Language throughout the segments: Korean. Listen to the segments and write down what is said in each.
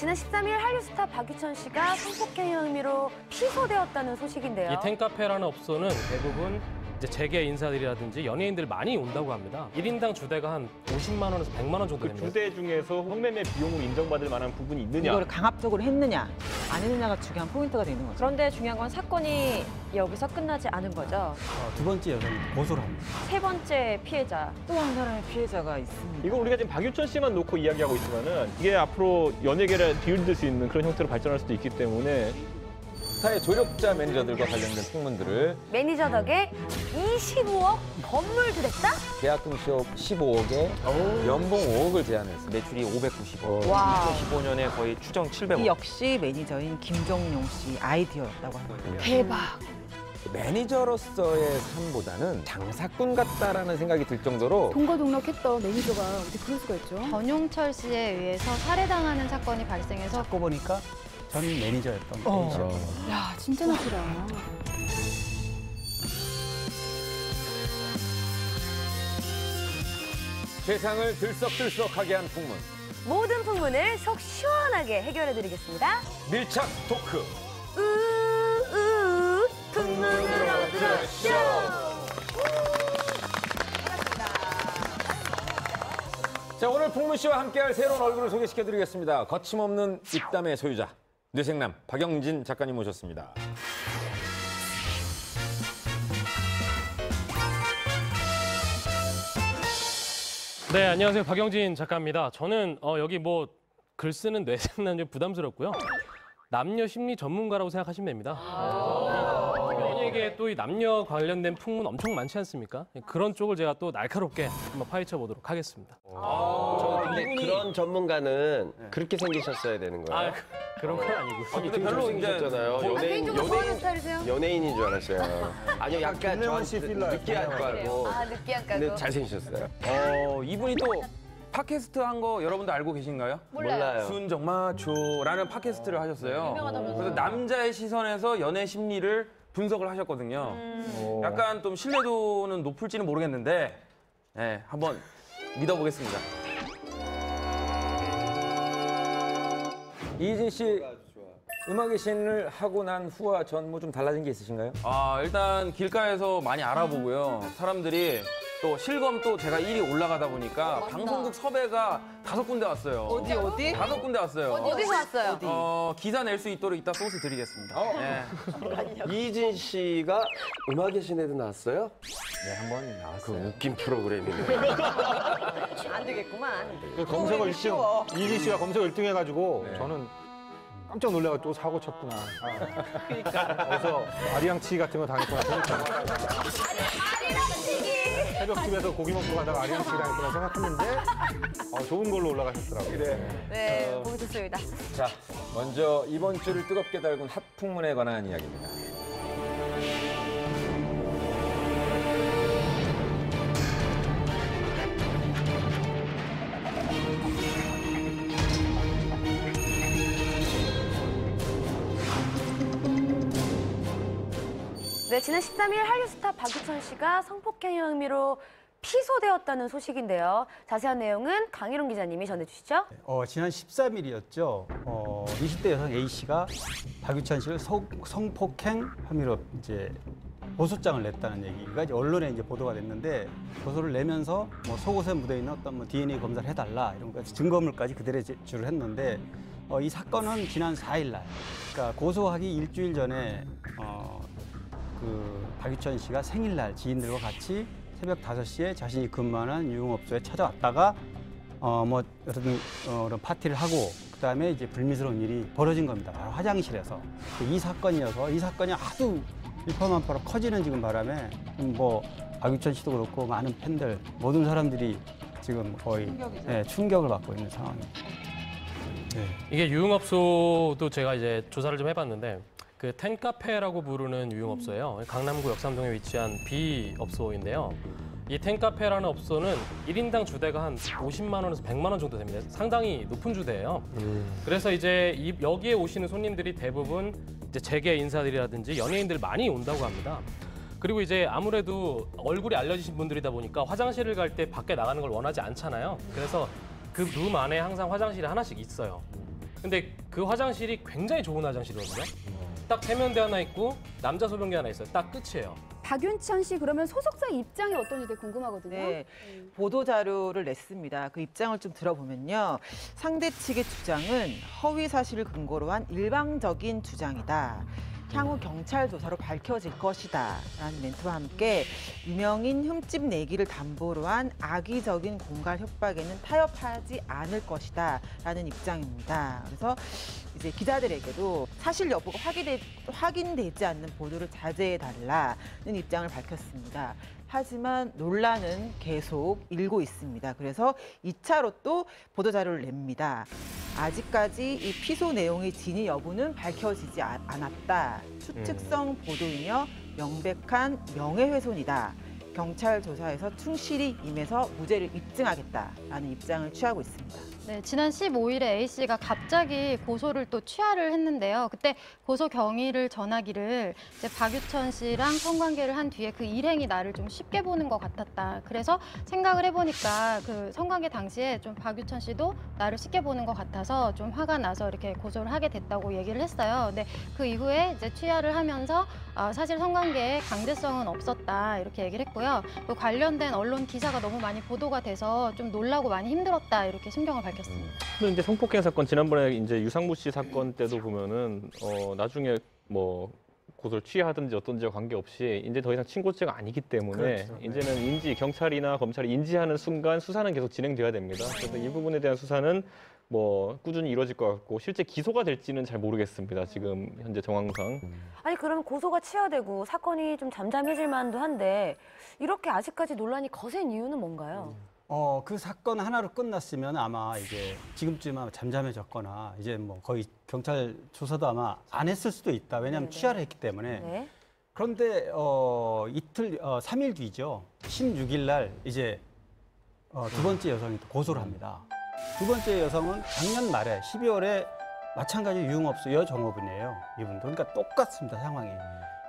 지난 13일 한류 스타 박유천 씨가 성폭행 혐의로 피소되었다는 소식인데요. 이 텐카페라는 업소는 대부분 이제 재계 인사들이라든지 연예인들 많이 온다고 합니다. 1인당 주대가 한 50만 원에서 100만 원 정도 됩니다. 그 주대 중에서 성매매 비용으로 인정받을 만한 부분이 있느냐? 이걸 강압적으로 했느냐, 안 했느냐가 중요한 포인트가 되는 거죠. 그런데 중요한 건 사건이 여기서 끝나지 않은 거죠. 두 번째 여성이 고소를 합니다. 세 번째 피해자. 또 한 사람의 피해자가 있습니다. 이거 우리가 지금 박유천 씨만 놓고 이야기하고 있지만은 이게 앞으로 연예계를 뒤흔들 수 있는 그런 형태로 발전할 수도 있기 때문에 스타의 조력자 매니저들과 관련된 풍문들을 매니저 덕에 25억 건물 들였다? 계약금 수억 15억에 연봉 5억을 제안했습니다. 매출이 590억. 와우. 2015년에 거의 추정 700억. 이 역시 매니저인 김종용 씨 아이디어였다고 합니다. 대박. 매니저로서의 삶보다는 장사꾼 같다라는 생각이 들 정도로 동거동락했던 매니저가 어떻게 그럴 수가 있죠? 전용철 씨에 의해서 살해당하는 사건이 발생해서 찾고 보니까 전 매니저였던 매니저. 야, 진짜 나쁘다. 세상을 들썩들썩하게 한 풍문. 모든 풍문을 속 시원하게 해결해드리겠습니다. 밀착 토크. 풍문으로 들어쇼! 자, 오늘 풍문 씨와 함께할 새로운 얼굴을 소개시켜드리겠습니다. 거침없는 입담의 소유자, 뇌생남 박영진 작가님 모셨습니다. 네, 안녕하세요. 박영진 작가입니다. 저는 여기 뭐 글 쓰는 뇌생남 좀 부담스럽고요. 남녀 심리 전문가라고 생각하시면 됩니다. 연예계에 또 이 남녀 관련된 풍문 엄청 많지 않습니까? 그런 쪽을 제가 또 날카롭게 한번 파헤쳐 보도록 하겠습니다. 근데 그런 전문가는 그렇게 생기셨어야 되는 거예요. 그런 건 아니고. 근데 별로 생기셨잖아요. 개인적으로 좋아하는 스타일이세요? 연예인인 줄 알았어요. 아니요, 약간 느끼할 거 알고. 아, 느끼한 근데 까고. 잘생기셨어요. 이분이 또 팟캐스트 한 거 여러분들 알고 계신가요? 몰라요. 순정마초라는 팟캐스트를 하셨어요. 그래서 남자의 시선에서 연애 심리를 분석을 하셨거든요. 약간 좀 신뢰도는 높을지는 모르겠는데 네, 한번 믿어보겠습니다. 이진 씨, 음악의 신을 하고 난 후와 전 뭐 좀 달라진 게 있으신가요? 일단 길가에서 많이 알아보고요. 사람들이 또 실검 또 제가 1위 올라가다 보니까 방송국 섭외가 5군데 왔어요. 어디? 5군데 왔어요. 어디서 왔어요? 기사 낼 수 있도록 이따 소스 드리겠습니다. 네. 이진 씨가 음악의 신에도 나왔어요? 네, 한번 그 나왔어요. 웃긴 프로그램이네요. 안 되겠구만. 그 검색어 1등, 이진 씨가 검색어 1등 해가지고 저는 깜짝 놀래가지고 또 사고 쳤구나. 그래서 아리랑치기 같은 거 당했구나 생각했어요. 새벽집에서 고기 먹고 가다가 아리랑치기 당했구나 생각했는데 좋은 걸로 올라가셨더라고요. 네, 보기 좋습니다. 자, 먼저 이번 주를 뜨겁게 달군 핫 풍문에 관한 이야기입니다. 네, 지난 13일 한류 스타 박유천 씨가 성폭행 혐의로 피소되었다는 소식인데요. 자세한 내용은 강희룡 기자님이 전해주시죠. 지난 13일이었죠. 20대 여성 A 씨가 박유천 씨를 성폭행 혐의로 이제 고소장을 냈다는 얘기가 이제 언론에 이제 보도가 됐는데 고소를 내면서 뭐 속옷에 묻어 있는 어떤 뭐 DNA 검사를 해달라 이런 거 증거물까지 그대로 제출을 했는데 이 사건은 지난 4일 날, 그러니까 고소하기 일주일 전에 그 박유천 씨가 생일날 지인들과 같이 새벽 5시에 자신이 근무하는 유흥업소에 찾아왔다가 뭐 이런 파티를 하고 그다음에 이제 불미스러운 일이 벌어진 겁니다. 바로 화장실에서. 이 사건이어서 이 사건이 하도 일파만파로 커지는 지금 바람에 뭐 박유천 씨도 그렇고 많은 팬들 모든 사람들이 지금 거의 충격을 받고 있는 상황입니다. 네. 이게 유흥업소도 제가 이제 조사를 좀 해봤는데 그 텐카페라고 부르는 유흥업소예요. 강남구 역삼동에 위치한 B업소인데요. 이 텐카페라는 업소는 1인당 주대가 한 50만 원에서 100만 원 정도 됩니다. 상당히 높은 주대예요. 그래서 이제 여기에 오시는 손님들이 대부분 이제 재계 인사들이라든지 연예인들 많이 온다고 합니다. 그리고 이제 아무래도 얼굴이 알려지신 분들이다 보니까 화장실을 갈 때 밖에 나가는 걸 원하지 않잖아요. 그래서 그 룸 안에 항상 화장실이 하나씩 있어요. 근데 그 화장실이 굉장히 좋은 화장실이거든요. 딱 세면대 하나 있고 남자 소변기 하나 있어요. 딱 끝이에요. 박윤천 씨 그러면 소속사 입장이 어떤지 되게 궁금하거든요. 네, 보도 자료를 냈습니다. 그 입장을 좀 들어보면요. 상대 측의 주장은 허위 사실을 근거로 한 일방적인 주장이다. 향후 경찰 조사로 밝혀질 것이다. 라는 멘트와 함께 유명인 흠집 내기를 담보로 한 악의적인 공갈 협박에는 타협하지 않을 것이다. 라는 입장입니다. 그래서 이제 기자들에게도 사실 여부가 확인되지 않는 보도를 자제해달라는 입장을 밝혔습니다. 하지만 논란은 계속 일고 있습니다. 그래서 2차로 또 보도자료를 냅니다. 아직까지 이 피소 내용의 진위 여부는 밝혀지지 않았다. 추측성 보도이며 명백한 명예훼손이다. 경찰 조사에서 충실히 임해서 무죄를 입증하겠다라는 입장을 취하고 있습니다. 네, 지난 15일에 A씨가 갑자기 고소를 또 취하를 했는데요. 그때 고소 경위를 전하기를 이제 박유천 씨랑 성관계를 한 뒤에 그 일행이 나를 좀 쉽게 보는 것 같았다. 그래서 생각을 해보니까 그 성관계 당시에 좀 박유천 씨도 나를 쉽게 보는 것 같아서 좀 화가 나서 이렇게 고소를 하게 됐다고 얘기를 했어요. 근데 그 이후에 이제 취하를 하면서 사실 성관계에 강제성은 없었다 이렇게 얘기를 했고요. 또 관련된 언론 기사가 너무 많이 보도가 돼서 좀 놀라고 많이 힘들었다 이렇게 심경을 밝혔습니다. 근데 이제 성폭행 사건 지난번에 이제 유상무 씨 사건 때도 보면은 나중에 뭐 고소를 취하든지 어떤지와 관계없이 이제 더 이상 친고죄가 아니기 때문에 그렇죠. 이제는 경찰이나 검찰이 인지하는 순간 수사는 계속 진행돼야 됩니다. 그래서 이 부분에 대한 수사는 뭐 꾸준히 이루어질 것 같고 실제 기소가 될지는 잘 모르겠습니다. 지금 현재 정황상. 아니 그러면 고소가 취하되고 사건이 좀 잠잠해질 만도 한데 이렇게 아직까지 논란이 거센 이유는 뭔가요? 그 사건 하나로 끝났으면 아마 이제 지금쯤 아마 잠잠해졌거나 이제 뭐 거의 경찰 조사도 아마 안 했을 수도 있다. 왜냐하면 취하를 했기 때문에. 네. 그런데 3일 뒤죠. 16일 날 이제 두 번째 여성이 또 고소를 합니다. 두 번째 여성은 작년 말에 12월에 마찬가지 유흥업소 여종업원이에요. 이분도. 그러니까 똑같습니다, 상황이.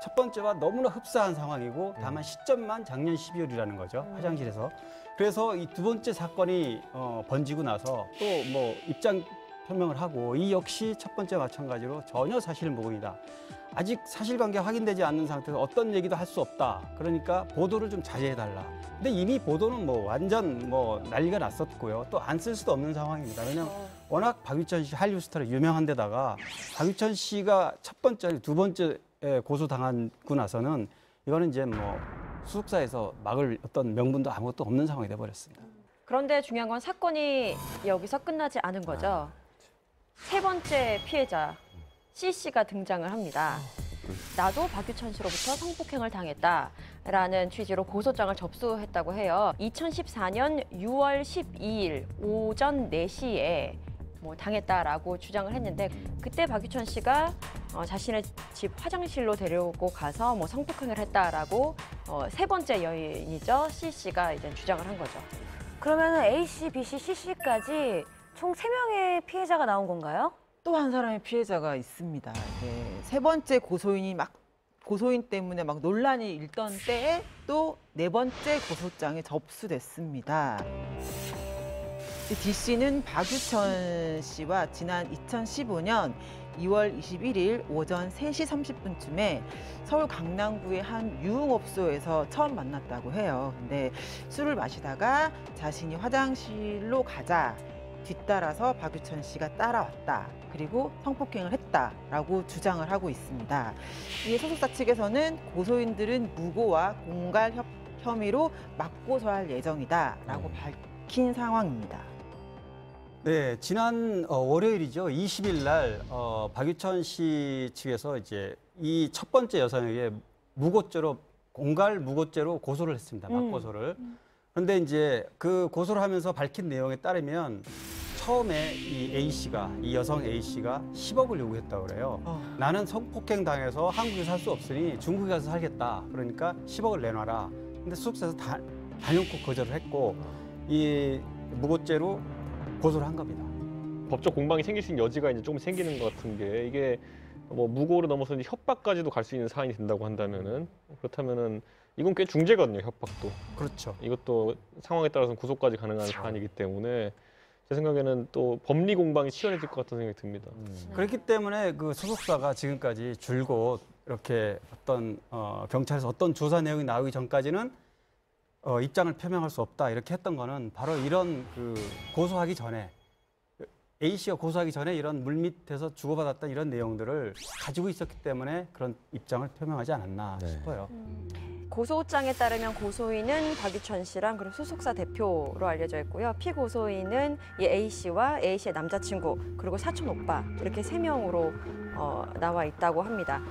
첫 번째와 너무나 흡사한 상황이고 다만 시점만 작년 12월이라는 거죠. 화장실에서. 그래서 이 두 번째 사건이 번지고 나서 또 뭐 입장 표명을 하고 이 역시 첫 번째 마찬가지로 전혀 사실 무근이다. 아직 사실관계 확인되지 않는 상태에서 어떤 얘기도 할 수 없다. 그러니까 보도를 좀 자제해달라. 근데 이미 보도는 뭐 완전 뭐 난리가 났었고요. 또 안 쓸 수도 없는 상황입니다. 왜냐하면 워낙 박유천 씨 한류 스타로 유명한 데다가 박유천 씨가 첫 번째, 두 번째 고소당하고 나서는 이거는 이제 뭐 수속사에서 막을 어떤 명분도 아무것도 없는 상황이 돼버렸습니다. 그런데 중요한 건 사건이 여기서 끝나지 않은 거죠. 세 번째 피해자 C씨가 등장을 합니다. 나도 박유천 씨로부터 성폭행을 당했다라는 취지로 고소장을 접수했다고 해요. 2014년 6월 12일 오전 4시에 뭐 당했다라고 주장을 했는데 그때 박유천 씨가 자신의 집 화장실로 데려오고 가서 뭐 성폭행을 했다라고 세 번째 여인이죠. C씨가 이제 주장을 한 거죠. 그러면 A씨, B씨, C씨까지 총 3명의 피해자가 나온 건가요? 또 한 사람의 피해자가 있습니다. 세 번째 고소인 때문에 막 논란이 일던 때에 또 네 번째 고소장이 접수됐습니다. D씨는 박유천 씨와 지난 2015년 2월 21일 오전 3시 30분쯤에 서울 강남구의 한 유흥업소에서 처음 만났다고 해요. 근데 술을 마시다가 자신이 화장실로 가자 뒤따라서 박유천 씨가 따라왔다. 그리고 성폭행을 했다라고 주장을 하고 있습니다. 이에 소속사 측에서는 고소인들은 무고와 공갈 혐의로 맞고소할 예정이다라고 밝힌 상황입니다. 네, 지난 월요일이죠. 20일 날 박유천 씨 측에서 이제 이 첫 번째 여성에게 무고죄로 공갈 무고죄로 고소를 했습니다. 맞고소를. 그런데 이제 그 고소를 하면서 밝힌 내용에 따르면 처음에 이 여성 A 씨가 10억을 요구했다고 그래요. 나는 성폭행 당해서 한국에 살 수 없으니 중국에 가서 살겠다. 그러니까 10억을 내놔라. 근데 수석사에서 단연코 거절을 했고 이 무고죄로 고소를 한 겁니다. 법적 공방이 생길 수 있는 여지가 이제 조금 생기는 것 같은 게 이게 뭐 무고를 넘어서 이제 협박까지도 갈 수 있는 사안이 된다고 한다면은 그렇다면은 이건 꽤 중죄거든요, 협박도. 그렇죠. 이것도 상황에 따라서는 구속까지 가능한 사안이기 때문에 제 생각에는 또 법리 공방이 치열해질 것 같다는 생각이 듭니다. 그렇기 때문에 그 소속사가 지금까지 줄곧 이렇게 어떤 경찰에서 어떤 조사 내용이 나오기 전까지는 입장을 표명할 수 없다 이렇게 했던 거는 바로 이런 그 고소하기 전에 A 씨가 고소하기 전에 이런 물밑에서 주고받았던 이런 내용들을 가지고 있었기 때문에 그런 입장을 표명하지 않았나 싶어요. 고소장에 따르면 고소인은 박유천 씨랑 그리고 소속사 대표로 알려져 있고요. 피고소인은 이 A 씨와 A 씨의 남자친구 그리고 사촌 오빠 이렇게 3명으로 나와 있다고 합니다.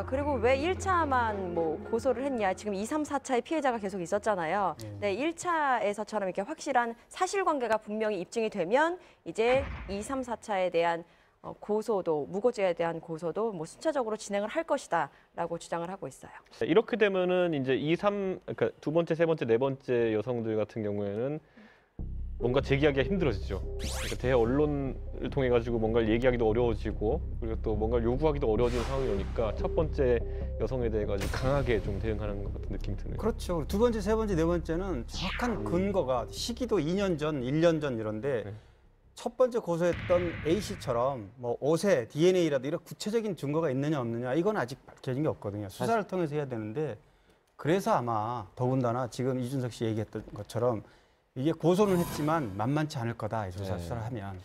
그리고 왜 1차만 뭐 고소를 했냐? 지금 2, 3, 4차의 피해자가 계속 있었잖아요. 네, 1차에서처럼 이렇게 확실한 사실관계가 분명히 입증이 되면 이제 2, 3, 4차에 대한 고소도, 무고죄에 대한 고소도 뭐 순차적으로 진행을 할 것이다라고 주장을 하고 있어요. 이렇게 되면은 이제 2, 3, 그러니까 두 번째, 세 번째, 네 번째 여성들 같은 경우에는 뭔가 제기하기가 힘들어지죠. 그러니까 대해 언론을 통해 가지고 뭔가를 얘기하기도 어려워지고 그리고 또 뭔가를 요구하기도 어려워지는 상황이 오니까 첫 번째 여성에 대해 가지고 강하게 좀 대응하는 것 같은 느낌이 드네요. 그렇죠. 두 번째, 세 번째, 네 번째는 정확한 근거가 시기도 2년 전, 1년 전 이런데 첫 번째 고소했던 A 씨처럼 뭐 옷에 DNA라도 이런 구체적인 증거가 있느냐 없느냐 이건 아직 밝혀진 게 없거든요. 수사를 통해서 해야 되는데 그래서 아마 더군다나 지금 이준석 씨 얘기했던 것처럼 이게 고소는 했지만 만만치 않을 거다 이 수사를 하면.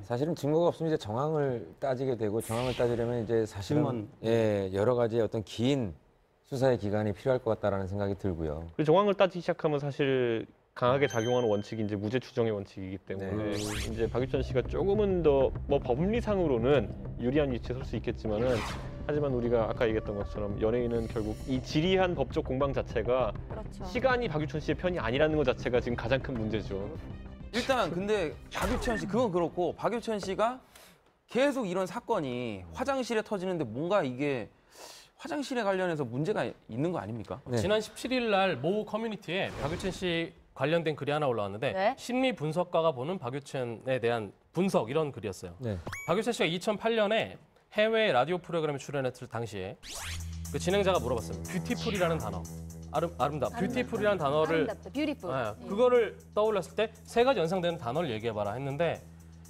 사실은 증거가 없으면 이제 정황을 따지게 되고 정황을 따지려면 이제 사실은 여러 가지 어떤 긴 수사의 기간이 필요할 것 같다라는 생각이 들고요. 그 정황을 따지기 시작하면 사실 강하게 작용하는 원칙이 이제 무죄 추정의 원칙이기 때문에 이제 박유천 씨가 조금은 더 뭐 법리상으로는 유리한 위치에 설 수 있겠지만은 하지만 우리가 아까 얘기했던 것처럼 연예인은 결국 이 지리한 법적 공방 자체가 시간이 박유천 씨의 편이 아니라는 것 자체가 지금 가장 큰 문제죠. 일단 근데 박유천 씨 그건 그렇고 박유천 씨가 계속 이런 사건이 화장실에 터지는데 뭔가 이게 화장실에 관련해서 문제가 있는 거 아닙니까? 지난 17일 날 모 커뮤니티에 박유천 씨 관련된 글이 하나 올라왔는데 심리 분석가가 보는 박유천에 대한 분석 이런 글이었어요. 박유천 씨가 2008년에 해외 라디오 프로그램에 출연했을 당시에 그 진행자가 물어봤어요. 뷰티풀이라는 단어. 아름답. 뷰티풀이라는 단어를 아름답다. 뷰티풀. 그거를 떠올렸을 때 세 가지 연상되는 단어를 얘기해봐라 했는데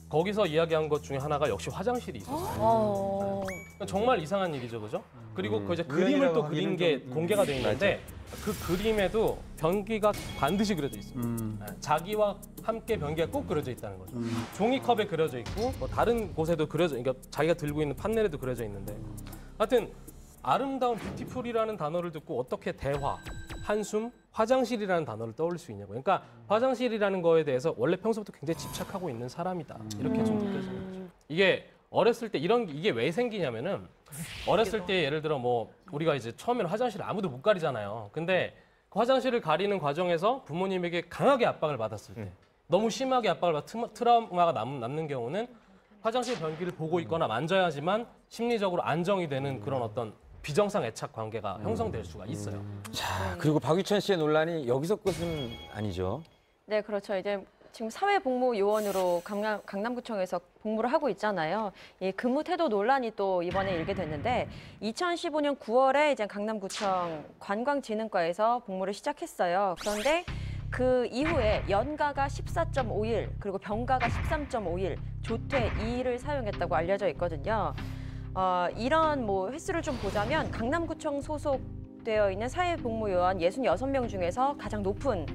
거기서 이야기한 것 중에 하나가 역시 화장실이 있었어요. 정말 이상한 일이죠, 그죠? 그리고 그 이제 그림을 또 그린 게 공개가 돼 있는데 그 그림에도 변기가 반드시 그려져 있어요. 자기와 함께 변기가 꼭 그려져 있다는 거죠. 종이컵에 그려져 있고 뭐 다른 곳에도 그려져, 그러니까 자기가 들고 있는 판넬에도 그려져 있는데, 하여튼 아름다운 뷰티풀이라는 단어를 듣고 어떻게 대화, 한숨, 화장실이라는 단어를 떠올릴 수 있냐고. 그러니까 화장실이라는 거에 대해서 원래 평소부터 굉장히 집착하고 있는 사람이다. 이렇게 좀 느껴지는 거죠. 이게 어렸을 때 이게 왜 생기냐면은 어렸을 때 예를 들어 뭐 우리가 이제 처음에는 화장실을 아무도 못 가리잖아요. 근데 그 화장실을 가리는 과정에서 부모님에게 강하게 압박을 받았을 때 너무 심하게 압박을 받아 트라우마가 남는 경우는 화장실 변기를 보고 있거나 만져야지만 심리적으로 안정이 되는 그런 어떤 비정상 애착 관계가 형성될 수가 있어요. 자, 그리고 박유천 씨의 논란이 여기서 끝은 아니죠. 네, 그렇죠. 이제 지금 사회복무요원으로 강남구청에서 복무를 하고 있잖아요. 이 근무 태도 논란이 또 이번에 일게 됐는데 2015년 9월에 이제 강남구청 관광진흥과에서 복무를 시작했어요. 그런데 그 이후에 연가가 14.5일 그리고 병가가 13.5일 조퇴 2일을 사용했다고 알려져 있거든요. 이런 뭐 횟수를 좀 보자면 강남구청 소속되어 있는 사회복무요원 66명 중에서 가장 높은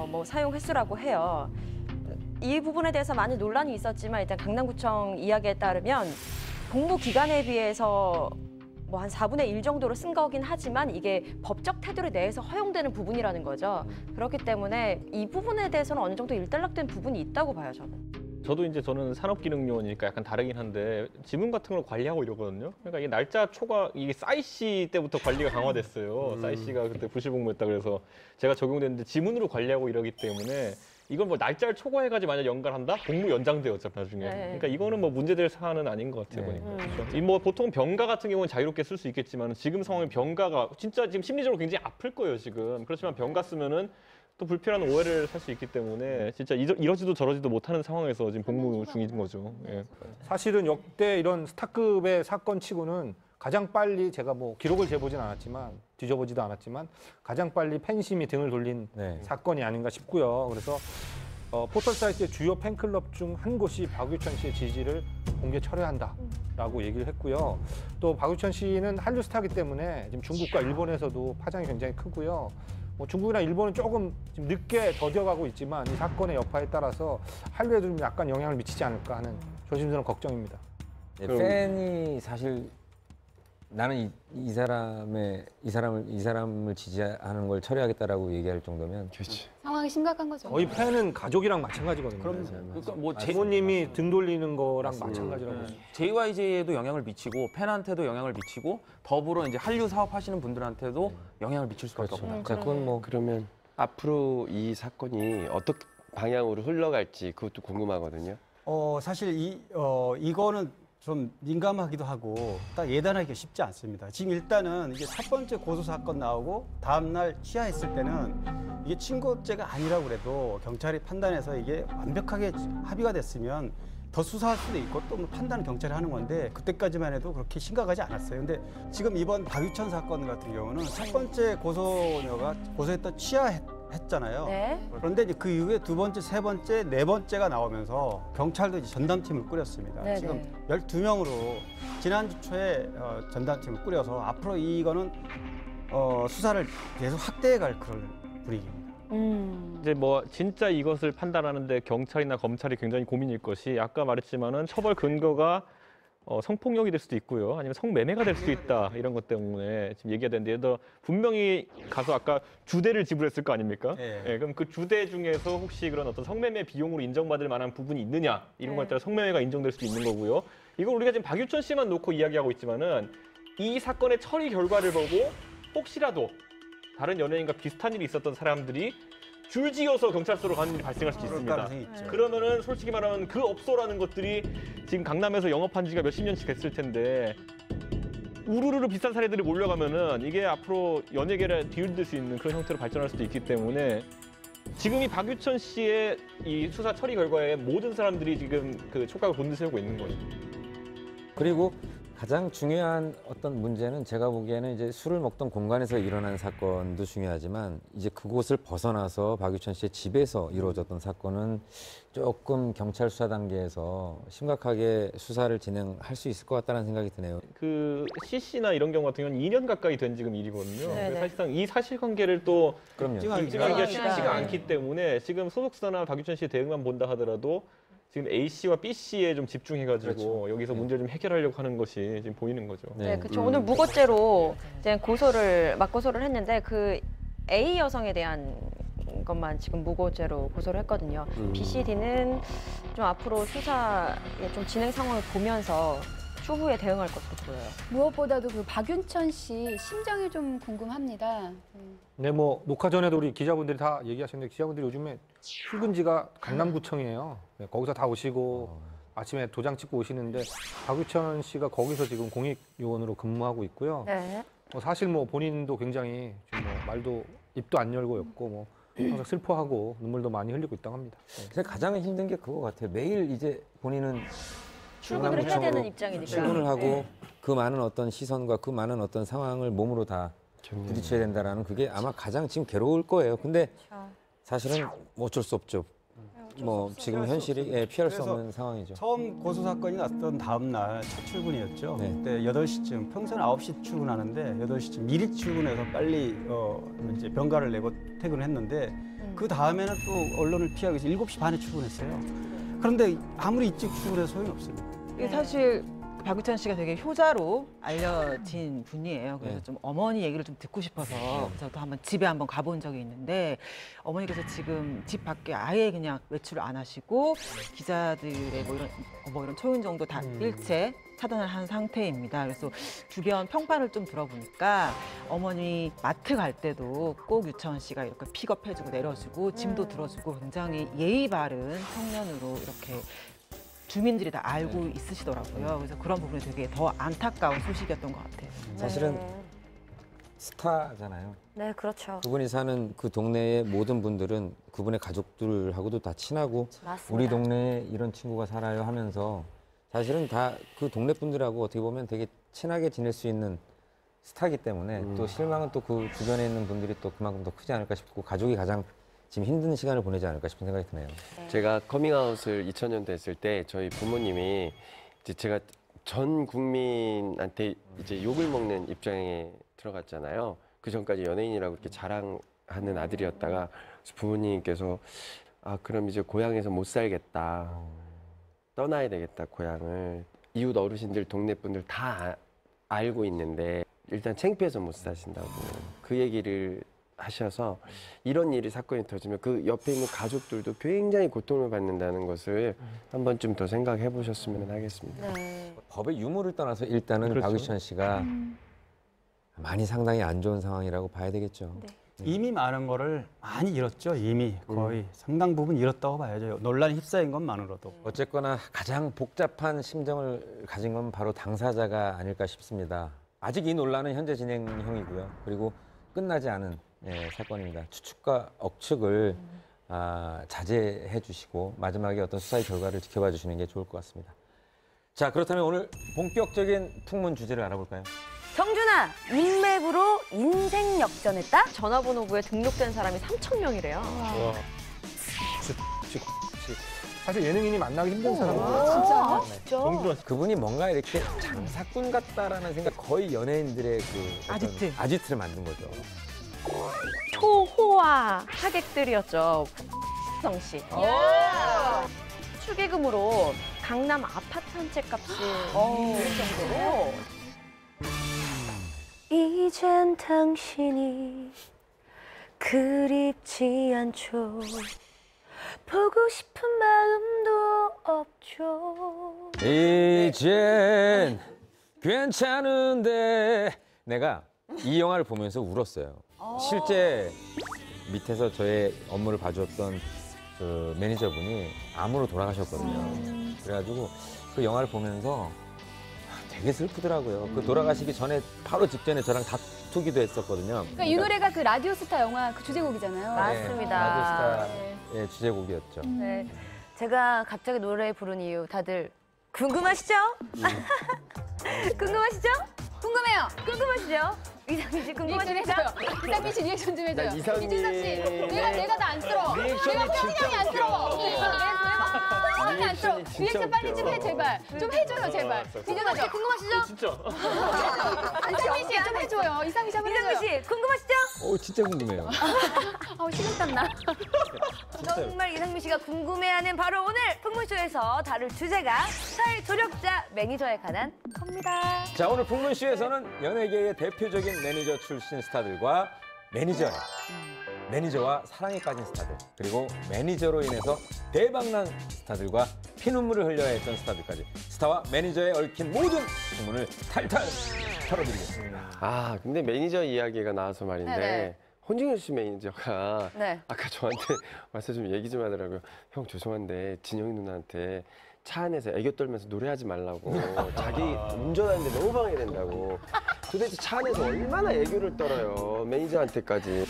뭐 사용 횟수라고 해요. 이 부분에 대해서 많은 논란이 있었지만 일단 강남구청 이야기에 따르면 복무 기간에 비해서 뭐 한 4분의 1 정도로 쓴 거긴 하지만 이게 법적 테두리 내에서 허용되는 부분이라는 거죠. 그렇기 때문에 이 부분에 대해서는 어느 정도 일단락된 부분이 있다고 봐요, 저는. 저는 산업기능요원이니까 약간 다르긴 한데 지문 같은 걸 관리하고 이러거든요. 그러니까 이 날짜 초과 이게 싸이 씨 때부터 관리가 강화됐어요. 싸이 씨가 그때 부실복무했다 그래서 제가 적용됐는데 지문으로 관리하고 이러기 때문에 이건 뭐 날짜를 초과해가지고 만약 연관한다? 복무 연장돼요, 어차피 나중에. 그러니까 이거는 뭐 문제될 사안은 아닌 것 같아요, 보니까. 그렇죠? 뭐 보통 병가 같은 경우는 자유롭게 쓸 수 있겠지만 지금 상황에 병가가 진짜 지금 심리적으로 굉장히 아플 거예요, 지금. 그렇지만 병가 쓰면은 또 불필요한 오해를 살 수 있기 때문에 진짜 이러지도 저러지도 못하는 상황에서 지금 복무 중인 거죠. 사실은 역대 이런 스타급의 사건 치고는 가장 빨리 제가 뭐 기록을 재보진 않았지만 뒤져보지도 않았지만 가장 빨리 팬심이 등을 돌린 사건이 아닌가 싶고요. 그래서 포털 사이트의 주요 팬클럽 중 한 곳이 박유천 씨의 지지를 공개 철회한다라고 얘기를 했고요. 또 박유천 씨는 한류 스타이기 때문에 지금 중국과 일본에서도 파장이 굉장히 크고요. 뭐 중국이나 일본은 조금 지금 늦게 더뎌가고 있지만 이 사건의 여파에 따라서 한류에도 좀 약간 영향을 미치지 않을까 하는 조심스러운 걱정입니다. 네, 팬이 사실 나는 이 사람을 지지하는 걸 철회하겠다라고 얘기할 정도면 상황이 심각한 거죠. 거의 팬은 가족이랑 마찬가지거든요. 그러니까 뭐 부모님이 등 돌리는 거랑 마찬가지라고. JYJ에도 영향을 미치고 팬한테도 영향을 미치고 더불어 이제 한류 사업하시는 분들한테도 영향을 미칠 수밖에 없다. 자, 그건 뭐 그러면 앞으로 이 사건이 어떤 방향으로 흘러갈지 그것도 궁금하거든요. 사실 이거는 좀 민감하기도 하고 딱 예단하기가 쉽지 않습니다. 지금 일단은 이게 첫 번째 고소 사건 나오고 다음 날 취하했을 때는 이게 친고죄가 아니라고 그래도 경찰이 판단해서 이게 완벽하게 합의가 됐으면 더 수사할 수도 있고 또 판단은 경찰이 하는 건데 그때까지만 해도 그렇게 심각하지 않았어요. 근데 지금 이번 박유천 사건 같은 경우는 첫 번째 고소녀가 고소했던 취하했잖아요. 네. 그런데 이제 그 이후에 두 번째, 세 번째, 네 번째가 나오면서 경찰도 이제 전담팀을 꾸렸습니다. 네네. 지금 12명으로 지난주 초에 전담팀을 꾸려서 앞으로 이거는 수사를 계속 확대해 갈 그런 분위기입니다. 이제 뭐 진짜 이것을 판단하는데 경찰이나 검찰이 굉장히 고민일 것이 아까 말했지만은 처벌 근거가 성폭력이 될 수도 있고요. 아니면 성매매가 될 수도 있다. 이런 것 때문에 지금 얘기가 되는데 예를 들어 분명히 가서 아까 주대를 지불했을 거 아닙니까? 네. 예, 그럼 그 주대 중에서 혹시 그런 어떤 성매매 비용으로 인정받을 만한 부분이 있느냐 이런 거에 따라 성매매가 인정될 수도 있는 거고요. 이걸 우리가 지금 박유천 씨만 놓고 이야기하고 있지만은 이 사건의 처리 결과를 보고 혹시라도 다른 연예인과 비슷한 일이 있었던 사람들이 줄지어서 경찰서로 가는 일이 발생할 수도 있습니다. 그러면은 솔직히 말하면 그 업소라는 것들이 지금 강남에서 영업한 지가 몇십 년씩 됐을 텐데 우르르 비싼 사례들이 몰려가면은 이게 앞으로 연예계를 뒤흔들 수 있는 그런 형태로 발전할 수도 있기 때문에 지금 이 박유천 씨의 이 수사 처리 결과에 모든 사람들이 지금 그 촉각을 곤두세우고 있는 거예요. 그리고 가장 중요한 어떤 문제는 제가 보기에는 이제 술을 먹던 공간에서 일어난 사건도 중요하지만 이제 그곳을 벗어나서 박유천 씨의 집에서 이루어졌던 사건은 조금 경찰 수사 단계에서 심각하게 수사를 진행할 수 있을 것 같다는 생각이 드네요. 그 CC나 이런 경우 같은 경우는 2년 가까이 된 지금 일이거든요. 네네. 사실상 이 사실관계를 또 그럼요. 입증하기가 쉽지가 않기 때문에 지금 소속사나 박유천 씨의 대응만 본다 하더라도 지금 A 씨와 B 씨에 좀 집중해가지고 여기서 문제를 좀 해결하려고 하는 것이 지금 보이는 거죠. 네, 그렇죠. 오늘 무고죄로 이제 맞고소를 했는데 그 A 여성에 대한 것만 지금 무고죄로 고소를 했거든요. B, C, D는 좀 앞으로 수사의 좀 진행 상황을 보면서 추후에 대응할 것도 보여요. 무엇보다도 그 박윤천 씨 심정이 좀 궁금합니다. 네, 뭐 녹화 전에도 우리 기자분들이 다 얘기하셨는데 기자분들이 요즘에 출근지가 강남구청이에요. 네, 거기서 다 오시고 아침에 도장 찍고 오시는데 박유천 씨가 거기서 지금 공익요원으로 근무하고 있고요. 네. 사실 뭐 본인도 굉장히 지금 뭐 말도 입도 안 열고 있고 뭐 항상 슬퍼하고 눈물도 많이 흘리고 있다고 합니다. 네. 그래서 가장 힘든 게 그거 같아요. 매일 이제 본인은 출근을 해야 되는 입장이니까. 출근을 하고 그 많은 어떤 시선과 그 많은 어떤 상황을 몸으로 다 부딪혀야 된다라는 그게 아마 가장 지금 괴로울 거예요. 근데 사실은 뭐 어쩔 수 없죠. 뭐 지금 현실이 피할 수 없는 상황이죠. 처음 고소 사건이 났던 다음 날 첫 출근이었죠. 네. 그때 8시쯤 평소는 9시 출근하는데 8시쯤 미리 출근해서 빨리 이제 병가를 내고 퇴근을 했는데 그 다음에는 또 언론을 피하기 위해서 7시 반에 출근했어요. 그런데 아무리 일찍 출근해도 소용이 없습니다. 이게 사실 박유천 씨가 되게 효자로 알려진 분이에요. 그래서 네. 좀 어머니 얘기를 좀 듣고 싶어서 저도 한번 집에 한번 가본 적이 있는데 어머니께서 지금 집 밖에 아예 그냥 외출을 안 하시고 기자들의 뭐 이런 초인 정도 다 일체 차단을 한 상태입니다. 그래서 주변 평판을 좀 들어보니까 어머니 마트 갈 때도 꼭 유천 씨가 이렇게 픽업해주고 내려주고 짐도 들어주고 굉장히 예의 바른 청년으로 이렇게 주민들이 다 알고 있으시더라고요. 그래서 그런 부분이 되게 더 안타까운 소식이었던 것 같아요. 사실은 스타잖아요. 네, 그렇죠. 그분이 사는 그 동네의 모든 분들은 그분의 가족들하고도 다 친하고 맞습니다. 우리 동네에 이런 친구가 살아요 하면서 사실은 다 그 동네 분들하고 어떻게 보면 되게 친하게 지낼 수 있는 스타이기 때문에 또 실망은 또 그 주변에 있는 분들이 또 그만큼 더 크지 않을까 싶고 가족이 가장 지금 힘든 시간을 보내지 않을까 싶은 생각이 드네요. 제가 커밍아웃을 2000년대 했을 때 저희 부모님이 이제 제가 전 국민한테 이제 욕을 먹는 입장에 들어갔잖아요. 그 전까지 연예인이라고 이렇게 자랑하는 아들이었다가 부모님께서 아 그럼 이제 고향에서 못 살겠다. 떠나야 되겠다 고향을. 이웃 어르신들 동네 분들 다 알고 있는데 일단 창피해서 못 사신다고 그 얘기를 하셔서 이런 일이 사건이 터지면 그 옆에 있는 가족들도 굉장히 고통을 받는다는 것을 한 번쯤 더 생각해 보셨으면 하겠습니다. 네. 법의 유무를 떠나서 일단은 그렇죠. 박유천 씨가 많이 상당히 안 좋은 상황이라고 봐야 되겠죠. 네. 이미 많은 거를 많이 잃었죠. 이미 거의 상당 부분 잃었다고 봐야죠. 논란에 휩싸인 것만으로도. 어쨌거나 가장 복잡한 심정을 가진 건 바로 당사자가 아닐까 싶습니다. 아직 이 논란은 현재 진행형이고요. 그리고 끝나지 않은 사건입니다. 추측과 억측을 자제해 주시고 마지막에 어떤 수사의 결과를 지켜봐 주시는 게 좋을 것 같습니다. 자, 그렇다면 오늘 본격적인 풍문 주제를 알아볼까요? 정준하, 인맥으로 인생 역전했다? 전화번호부에 등록된 사람이 3,000명이래요. 와. 사실 예능인이 만나기 힘든 사람들. 진짜? 진짜? 정준하 그분이 뭔가 이렇게 장사꾼 같다라는 생각, 거의 연예인들의 그 어떤 아지트를 만든 거죠. 초호화 하객들이었죠. 성 씨. 축의금으로 강남 아파트 한 채 값이 들 정도로. 이젠 당신이 그립지 않죠. 보고 싶은 마음도 없죠. 이젠 괜찮은데 내가 이 영화를 보면서 울었어요. 실제 밑에서 저의 업무를 봐주었던 그 매니저분이 암으로 돌아가셨거든요. 그래가지고 그 영화를 보면서 되게 슬프더라고요. 그 돌아가시기 전에 바로 직전에 저랑 다투기도 했었거든요. 그러니까 이 노래가 그 라디오스타 영화 그 주제곡이잖아요. 맞습니다. 라디오스타의 주제곡이었죠. 네. 제가 갑자기 노래 부른 이유 다들 궁금하시죠? 궁금하시죠? 궁금해요. 궁금하시죠? 이상민 씨 궁금하시죠? 이상민 씨 리액션 좀 해줘요. 이상민. 이준석 씨, 내가 다 안쓰러워. 내가 표정이 안쓰러워. 표정이 안쓰러워. 리액션 빨리 좀 해, 제발. 좀 해줘요, 제발. 이준석 씨 궁금하시죠? 진짜. 이상민 씨 좀 해줘요. 이상민 씨 한번 해줘요. 이상민 씨 궁금하시죠? 진짜 궁금해요. 식은땀 나. 정말 이상민 씨가 궁금해하는 바로 오늘 풍문쇼에서 다룰 주제가 사회 조력자 매니저에 관한 겁니다. 자, 오늘 풍문쇼에서는 연예계의 대표적인 매니저 출신 스타들과 매니저와 사랑에 빠진 스타들, 그리고 매니저로 인해서 대박난 스타들과 피눈물을 흘려야 했던 스타들까지 스타와 매니저에 얽힌 모든 풍문을 탈탈 털어드리겠습니다. 근데 매니저 이야기가 나와서 말인데 네네. 혼중현 씨 매니저가 네. 아까 저한테 와서 좀 얘기 좀 하더라고요. 형 죄송한데 진영이 누나한테 차 안에서 애교 떨면서 노래하지 말라고. 자기 운전하는데 너무 방해된다고. 도대체 차 안에서 얼마나 애교를 떨어요. 매니저한테까지.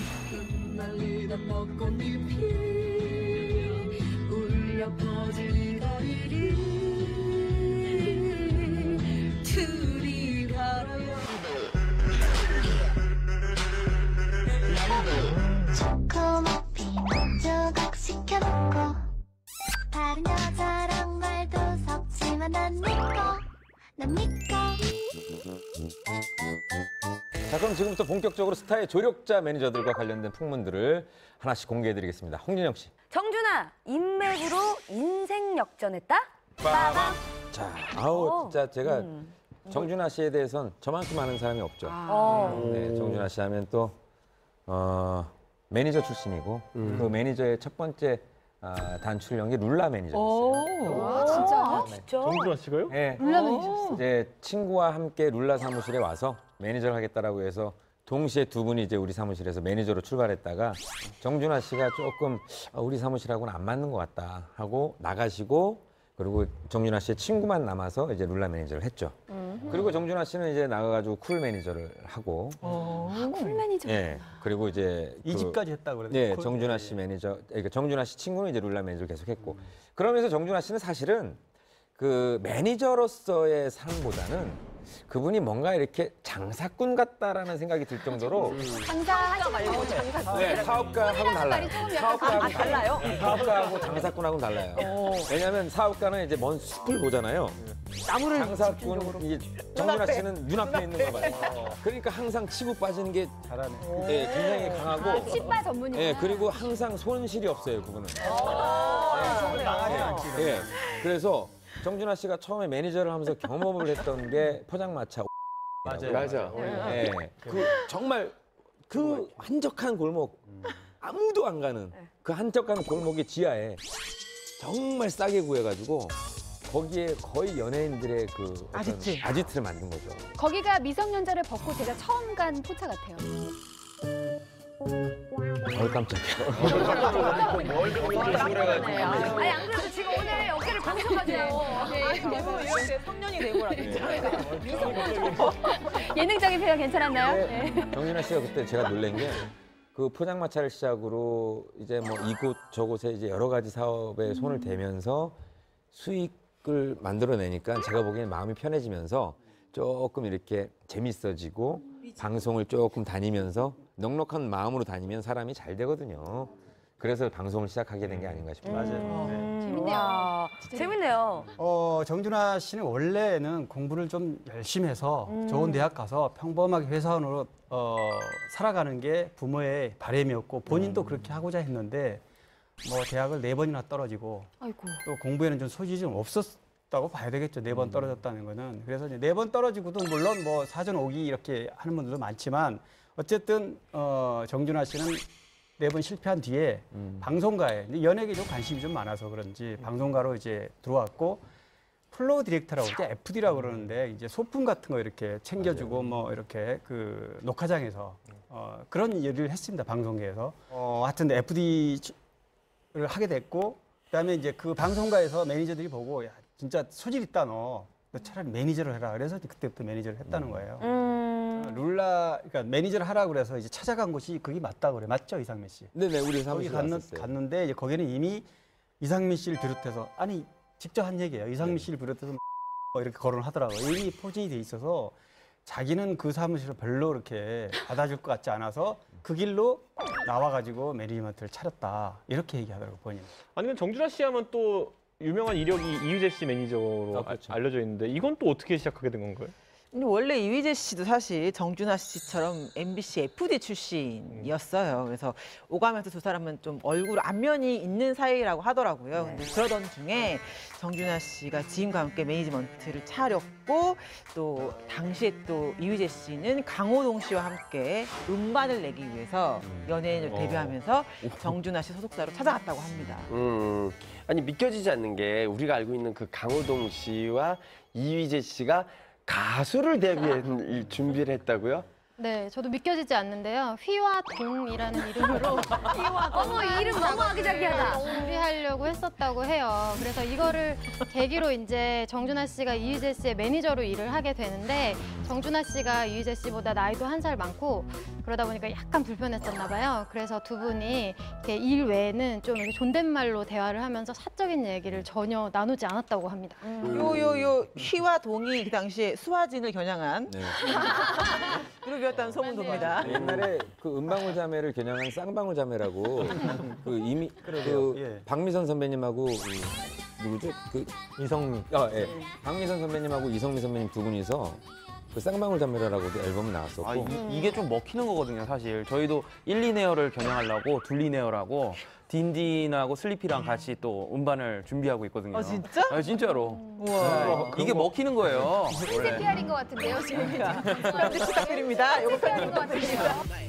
초코머핀 조각시켜놓고 다른 여자랑 말도 섞지만 난 네 거. 자, 그럼 지금부터 본격적으로 스타의 조력자 매니저들과 관련된 풍문들을 하나씩 공개해드리겠습니다. 홍진영 씨. 정준하, 인맥으로 인생 역전했다? 빠밤. 자, 진짜 제가 정준하 씨에 대해서는 저만큼 아는 사람이 없죠. 네, 정준하 씨 하면 또 매니저 출신이고 그 매니저의 첫 번째 단출 연기 룰라 매니저였어요. 진짜? 진짜? 정준하 씨가요? 네. 룰라 매니저였어. 이제 친구와 함께 룰라 사무실에 와서 매니저를 하겠다라고 해서 동시에 두 분이 이제 우리 사무실에서 매니저로 출발했다가 정준하 씨가 조금 우리 사무실하고는 안 맞는 것 같다 하고 나가시고, 그리고 정준하 씨의 친구만 남아서 이제 룰라 매니저를 했죠. 그리고 정준하 씨는 이제 나가가지고 쿨 매니저를 하고, 쿨 매니저. 예. 그리고 이제 이 집까지 했다고 그래요. 네, 정준하 씨 매니저, 그러니까 정준하 씨 친구는 이제 룰라 매니저를 계속했고, 그러면서 정준하 씨는 사실은 그 매니저로서의 삶보다는 그분이 뭔가 이렇게 장사꾼 같다라는 생각이 들 정도로 장사하지 말고 장사꾼. 네, 사업가하고는 달라요. 사업가하고 달라요? 사업가하고 장사꾼하고는 달라요. 왜냐하면 사업가는 이제 먼 숲을 보잖아요. 나무를 장사꾼 이게 정준하 씨는 눈앞에 있는 거 봐요. 그러니까 항상 치고 빠지는 게 잘하네. 네, 굉장히 강하고 치과 전문이구나. 네, 그리고 항상 손실이 없어요, 그분은. 예. 그래서 정준하 씨가 처음에 매니저를 하면서 경험을 했던 게 포장마차. 맞아. 예. 그 정말 그 한적한 골목 아무도 안 가는 그 한적한 골목의 지하에 정말 싸게 구해가지고 거기에 거의 연예인들의 그 어떤 아지트를 만든 거죠. 거기가 미성년자를 벗고 제가 처음 간 포차 같아요. 깜짝이야. 아니 안 그래도 지금 오늘 어깨를 걷어가지고 이렇게 성년이 되고라도 예능적인 표현 괜찮았나요? 네. 정준하 씨가 그때 제가 놀란 게 그 포장마차를 시작으로 이제 뭐 이곳 저곳에 이제 여러 가지 사업에 손을 대면서 수익을 만들어내니까 제가 보기엔 마음이 편해지면서 조금 이렇게 재밌어지고 방송을 조금 다니면서 넉넉한 마음으로 다니면 사람이 잘 되거든요. 그래서 방송을 시작하게 된 게 아닌가 싶어요. 맞아요. 재밌네요. 와, 재밌네요. 정준하 씨는 원래는 공부를 좀 열심히 해서 좋은 대학 가서 평범하게 회사원으로 살아가는 게 부모의 바람이었고 본인도 그렇게 하고자 했는데 뭐 대학을 4번이나 떨어지고 아이고. 또 공부에는 좀 소질이 좀 없었다고 봐야 되겠죠. 4번 떨어졌다는 거는. 그래서 이제 4번 떨어지고도 물론 뭐 사전 오기 이렇게 하는 분들도 많지만 어쨌든 정준하 씨는 4번 실패한 뒤에 방송가에 연예계에 좀 관심이 좀 많아서 그런지 방송가로 이제 들어왔고 플로우 디렉터라고 이제 FD라고 그러는데 이제 소품 같은 거 이렇게 챙겨주고 뭐 이렇게 그 녹화장에서 그런 일을 했습니다. 방송계에서. 하여튼 FD를 하게 됐고 그다음에 이제 그 방송가에서 매니저들이 보고 야 진짜 소질 있다 너 차라리 매니저를 해라. 그래서 그때부터 매니저를 했다는 거예요. 그러니까 매니저를 하라고 그래서 이제 찾아간 곳이 그게 맞다고 그래. 맞죠, 이상민 씨? 네네, 우리 거기 사무실 갔었어요. 갔는데 이제 거기는 이미 이상민 씨를 비롯해서 아니 직접 한 얘기예요. 이상민 씨를 비롯해서 이렇게 거론을 하더라고요. 이미 포진이 돼 있어서 자기는 그 사무실을 별로 이렇게 받아줄 것 같지 않아서 그 길로 나와가지고 매니지먼트를 차렸다. 이렇게 얘기하더라고요, 본인. 아니 근데 정준하 씨 하면 또 유명한 이력이 이휘재 씨 매니저로 그렇죠. 알려져 있는데 이건 또 어떻게 시작하게 된 건가요? 근데 원래 이휘재 씨도 사실 정준하 씨처럼 MBC FD 출신이었어요. 그래서 오가면서 두 사람은 좀 얼굴 안면이 있는 사이라고 하더라고요. 근데 그러던 중에 정준하 씨가 지인과 함께 매니지먼트를 차렸고 또 당시에 또 이휘재 씨는 강호동 씨와 함께 음반을 내기 위해서 연예인으로 데뷔하면서 정준하 씨 소속사로 찾아갔다고 합니다. 아니 믿겨지지 않는 게 우리가 알고 있는 그 강호동 씨와 이휘재 씨가 가수를 데뷔할 준비를 했다고요? 네, 저도 믿겨지지 않는데요. 휘와 동이라는 이름으로 어머 이 이름 너무 아기자기하다. 준비하려고 했었다고 해요. 그래서 이거를 계기로 이제 정준하 씨가 이휘재 씨의 매니저로 일을 하게 되는데 정준하 씨가 이휘재 씨보다 나이도 한 살 많고 그러다 보니까 약간 불편했었나 봐요. 그래서 두 분이 이렇게 일 외에는 좀 이렇게 존댓말로 대화를 하면서 사적인 얘기를 전혀 나누지 않았다고 합니다. 요 휘와 동이 그 당시에 수화진을 겨냥한 네. 그룹이었다는 소문 돕니다. 옛날에 그 은방울 자매를 겨냥한 쌍방울 자매라고 그 이미 그 박미선 선배님하고 누구죠? 그 이성미. 예. 박미선 선배님하고 이성미 선배님 두 분이서 그 쌍방울 자매라고 앨범이 나왔었고 이게 좀 먹히는 거거든요, 사실. 저희도 1, 2네어를 겨냥하려고 둘리네어라고 딘딘하고 슬리피랑 같이 또 음반을 준비하고 있거든요. 진짜? 아, 진짜로. 우와. 이게 먹히는 거예요. 신세 PR인 것 같은데요, 지금. 편집 부탁드립니다. 요거 PR인 것 같은데요.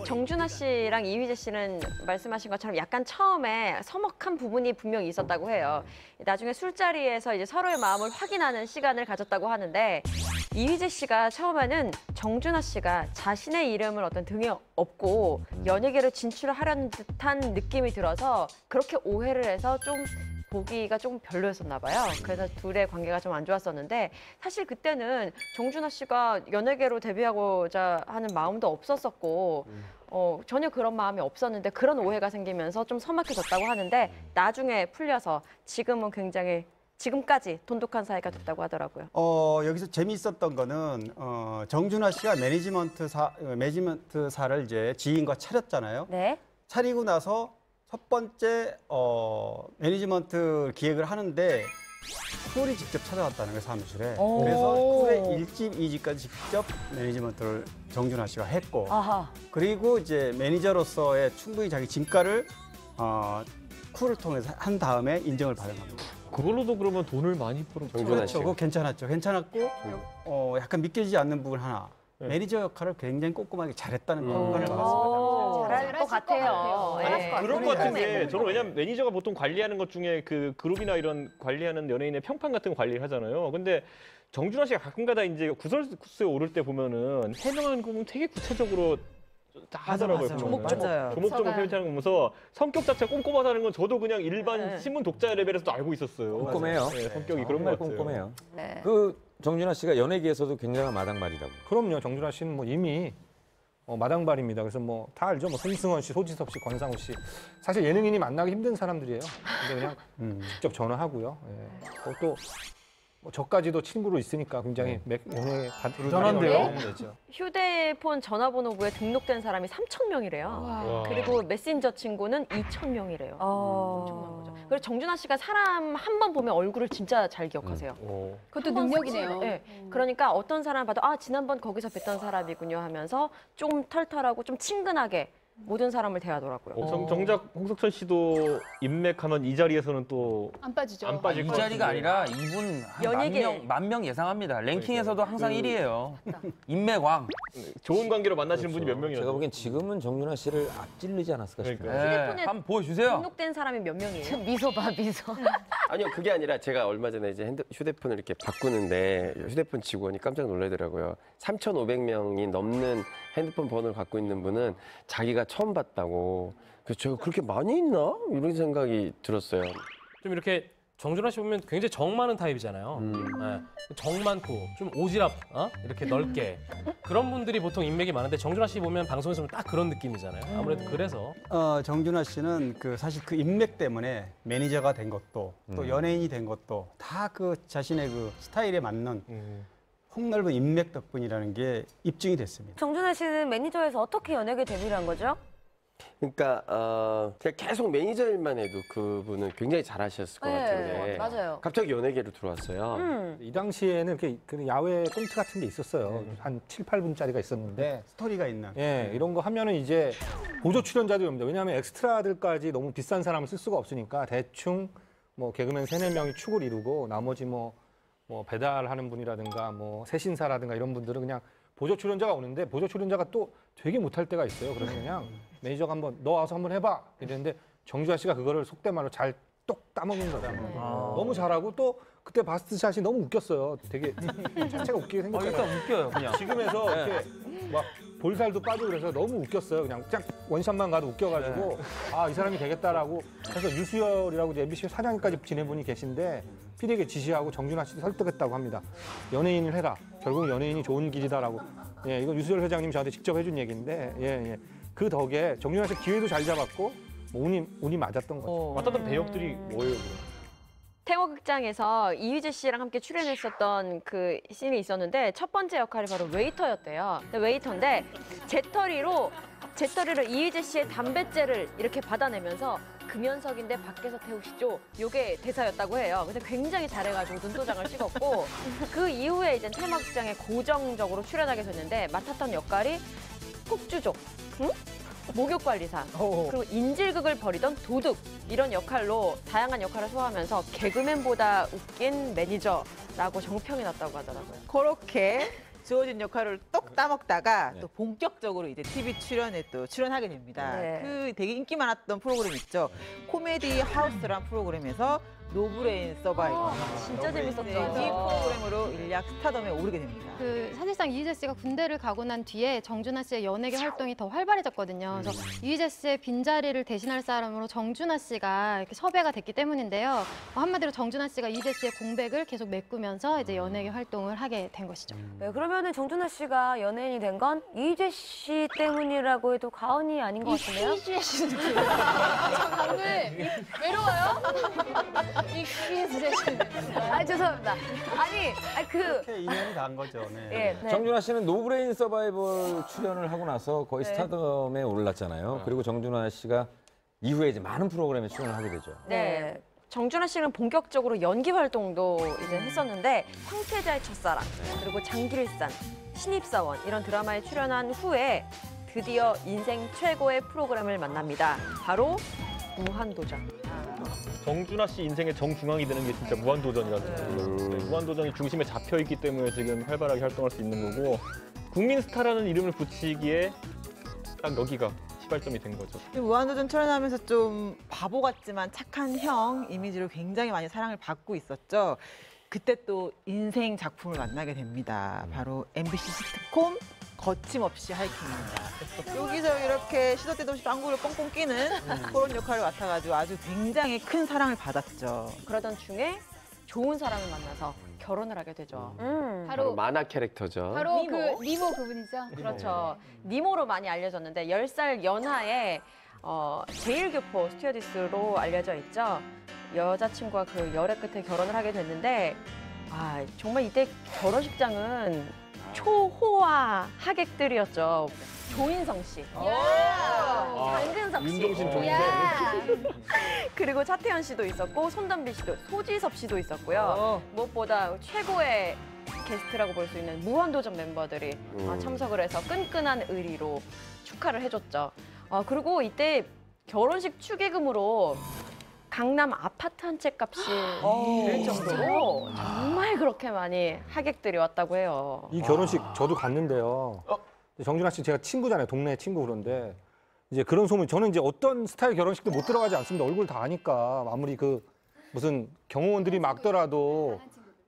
정준하 씨랑 이휘재 씨는 말씀하신 것처럼 약간 처음에 서먹한 부분이 분명히 있었다고 해요. 나중에 술자리에서 이제 서로의 마음을 확인하는 시간을 가졌다고 하는데 이휘재 씨가 처음에는 정준하 씨가 자신의 이름을 어떤 등에 업고 연예계로 진출하려는 듯한 느낌이 들어서 그렇게 오해를 해서 좀 보기가 조금 별로였었나 봐요. 그래서 둘의 관계가 좀 안 좋았었는데 사실 그때는 정준하 씨가 연예계로 데뷔하고자 하는 마음도 없었었고 전혀 그런 마음이 없었는데 그런 오해가 생기면서 좀 서먹해졌다고 하는데 나중에 풀려서 지금은 굉장히 지금까지 돈독한 사이가 됐다고 하더라고요. 여기서 재미있었던 거는 정준하 씨가 매니지먼트사를 이제 지인과 차렸잖아요. 네. 차리고 나서 첫 번째 매니지먼트 기획을 하는데 쿨이 직접 찾아왔다는 거예요, 사무실에. 그래서 쿨의 1집, 2집까지 직접 매니지먼트를 정준하 씨가 했고, 아하. 그리고 이제 매니저로서의 충분히 자기 진가를 쿨을 통해서 한 다음에 인정을 받은 겁니다. 그걸로도 그러면 돈을 많이 벌었죠. 그렇죠. 그거 괜찮았죠. 괜찮았고 약간 믿겨지지 않는 부분 하나. 네. 매니저 역할을 굉장히 꼼꼼하게 잘했다는 평가를 오, 받았습니다. 잘할 것 같아요. 네. 그럴 것 같은데 저는 왜냐면 매니저가 보통 관리하는 것 중에 그 그룹이나 이런 관리하는 연예인의 평판 같은 거 관리를 하잖아요. 근데 정준하 씨가 가끔가다 이제 구설수에 오를 때 보면은 해명하는 거 보면 되게 구체적으로 다 하더라고요. 조목조목 표현하는 거 보면서 성격 자체가 꼼꼼하다는 건 저도 그냥 일반 신문 독자 레벨에서도 알고 있었어요. 꼼꼼해요. 네, 성격이 그런 정말 것 같아요. 꼼꼼해요. 네. 그 정준하 씨가 연예계에서도 굉장한 마당발이라고. 그럼요. 정준하 씨는 뭐 이미 마당발입니다. 그래서 뭐 다 알죠. 뭐 손승헌 씨, 소지섭 씨, 권상우 씨. 사실 예능인이 만나기 힘든 사람들이에요. 근데 그냥 직접 전화하고요. 예. 또 저까지도 친구로 있으니까 굉장히 연애 대단한데요? 휴대폰 전화번호부에 등록된 사람이 3,000명이래요. 그리고 메신저 친구는 2,000명이래요. 엄청난 거죠. 그리고 정준하 씨가 사람 한 번 보면 얼굴을 진짜 잘 기억하세요. 그것도 능력이네요. 네. 그러니까 어떤 사람 봐도 지난번 거기서 뵀던 사람이군요 하면서 좀 털털하고 좀 친근하게 모든 사람을 대하더라고요. 정작 홍석천 씨도 인맥하면 이 자리에서는 또 안 빠지죠. 안 빠질 이 것 자리가 같은데. 아니라 이분 연예계. 만 명 예상합니다. 랭킹에서도 항상 1위예요. 인맥왕. 좋은 관계로 만나시는 분이 몇 명이나 제가 보기엔 지금은 정준하 씨를 앞질르지 않았을까 싶어요. 휴대폰에 한번 보여주세요. 등록된 사람이 몇 명이에요? 미소 봐, 미소. 아니요, 그게 아니라 제가 얼마 전에 이제 휴대폰을 이렇게 바꾸는데 휴대폰 직원이 깜짝 놀라더라고요. 3,500명이 넘는 핸드폰 번호를 갖고 있는 분은 자기가 처음 봤다고. 그래서 제가 그렇게 많이 있나? 이런 생각이 들었어요. 좀 이렇게 정준하 씨 보면 굉장히 정 많은 타입이잖아요. 네. 정 많고 좀 오지랖 이렇게 넓게 그런 분들이 보통 인맥이 많은데 정준하 씨 보면 방송에서 보면 딱 그런 느낌이잖아요. 아무래도 그래서 정준하 씨는 사실 그 인맥 때문에 매니저가 된 것도 또 연예인이 된 것도 다 그 자신의 그 스타일에 맞는 폭넓은 인맥 덕분이라는 게 입증이 됐습니다. 정준하 씨는 매니저에서 어떻게 연예계 데뷔를 한 거죠? 그러니까 그냥 계속 매니저 일만 해도 그분은 굉장히 잘하셨을 것 같은데 맞아요. 갑자기 연예계로 들어왔어요. 이 당시에는 이렇게 그 야외 꽁트 같은 게 있었어요. 한 7, 8분짜리가 있었는데 스토리가 있는. 예, 이런 거 하면은 이제 보조 출연자도 옵니다. 왜냐하면 엑스트라들까지 너무 비싼 사람을 쓸 수가 없으니까 대충 뭐 개그맨 3, 4명이 축을 이루고 나머지 뭐 배달하는 분이라든가 뭐 세신사라든가 이런 분들은 그냥 보조 출연자가 오는데 보조 출연자가 또 되게 못할 때가 있어요. 그러면 그냥 매니저가 너 와서 한번 해봐 이랬는데 정준하 씨가 그거를 속된 말로 잘 똑 따먹은 거다. 너무 잘하고 또 그때 바스트샷이 너무 웃겼어요. 되게 자체가 웃기게 생겼잖아요. 일단 웃겨요, 그냥. 지금에서 이렇게 막 볼살도 빠지고 그래서 너무 웃겼어요. 그냥 쫙 원샷만 가도 웃겨가지고 이 사람이 되겠다라고 해서 유수열이라고 이제 MBC 사장까지 지낸 분이 계신데 PD에게 지시하고 정준하 씨도 설득했다고 합니다. 연예인을 해라. 결국 연예인이 좋은 길이다라고. 예, 이건 유수열 회장님 저한테 직접 해준 얘기인데 예. 그 덕에 정준하 씨 기회도 잘 잡았고 뭐 운이 맞았던 거죠. 맡았던 배역들이 뭐예요? 태워극장에서 이휘재 씨랑 함께 출연했었던 그 씬이 있었는데 첫 번째 역할이 바로 웨이터였대요. 웨이터인데 재떨이로 이휘재 씨의 담뱃재를 이렇게 받아내면서 금연석인데 밖에서 태우시죠. 요게 대사였다고 해요. 근데 굉장히 잘해가지고 눈도장을 찍었고 그 이후에 이제 테마극장에 고정적으로 출연하게 됐는데 맡았던 역할이 폭주족, 목욕관리사, 그리고 인질극을 벌이던 도둑 이런 역할로 다양한 역할을 소화하면서 개그맨보다 웃긴 매니저라고 정평이 났다고 하더라고요. 그렇게 주어진 역할을 똑 따먹다가 또 본격적으로 이제 TV 출연에 또 출연하게 됩니다. 네. 그 되게 인기 많았던 프로그램 있죠. 코미디 하우스란 프로그램에서 노브레인 서바이벌. 진짜 재밌었죠. 이 프로그램으로 일약 스타덤에 오르게 됩니다. 사실상 이휘재 씨가 군대를 가고 난 뒤에 정준하 씨의 연예계 활동이 더 활발해졌거든요. 그래서 이휘재 씨의 빈자리를 대신할 사람으로 정준하 씨가 이렇게 섭외가 됐기 때문인데요. 한마디로 정준하 씨가 이휘재 씨의 공백을 계속 메꾸면서 이제 연예계 활동을 하게 된 것이죠. 네, 그러면은 정준하 씨가 연예인이 된 건 이휘재 씨 때문이라고 해도 과언이 아닌 것 같은데요? 이휘재 씨는 오늘 외로워요? 이게 주제는. 아 죄송합니다. 이렇게 인연이 단 거죠. 네. 네. 정준하 씨는 노브레인 서바이벌 출연을 하고 나서 거의 네. 스타덤에 올랐잖아요. 그리고 정준하 씨가 이후에 이제 많은 프로그램에 출연을 하게 되죠. 네. 정준하 씨는 본격적으로 연기 활동도 이제 했었는데 황태자의 첫사랑, 그리고 장길산, 신입사원 이런 드라마에 출연한 후에 드디어 인생 최고의 프로그램을 만납니다. 바로 무한도전. 정준하 씨 인생의 정중앙이 되는 게 진짜 무한도전이라서 네, 무한도전이 중심에 잡혀 있기 때문에 지금 활발하게 활동할 수 있는 거고 국민 스타라는 이름을 붙이기에 딱 여기가 시발점이 된 거죠. 무한도전 출연하면서 좀 바보 같지만 착한 형 이미지로 굉장히 많이 사랑을 받고 있었죠. 그때 또 인생 작품을 만나게 됩니다. 바로 MBC 시트콤 거침없이 하이킹입니다. 여기서 이렇게 시도 때도 없이 빵구를 뻥뻥 끼는 그런 역할을 맡아가지고 아주 굉장히 큰 사랑을 받았죠. 그러던 중에 좋은 사람을 만나서 결혼을 하게 되죠. 바로 만화 캐릭터죠. 바로 니모. 그 니모 그분이죠. 그렇죠. 니모로 많이 알려졌는데 10살 연하의 제1교포 스튜어디스로 알려져 있죠. 여자친구와 그 열애 끝에 결혼을 하게 됐는데 정말 이때 결혼식장은 초호화 하객들이었죠. 조인성 씨. 장근석 씨. 윤종신 좋은데. 그리고 차태현 씨도 있었고 손담비 씨도 소지섭 씨도 있었고요. 무엇보다 최고의 게스트라고 볼 수 있는 무한도전 멤버들이 참석을 해서 끈끈한 의리로 축하를 해줬죠. 그리고 이때 결혼식 축의금으로 강남 아파트 한 채 값이 될 정도로 정말 그렇게 많이 하객들이 왔다고 해요. 이 결혼식 저도 갔는데요. 정준하 씨 제가 친구잖아요. 동네 친구 그런데 이제 그런 소문 저는 이제 어떤 스타일 결혼식도 못 들어가지 않습니다. 얼굴 다 아니까 아무리 그 무슨 경호원들이 막더라도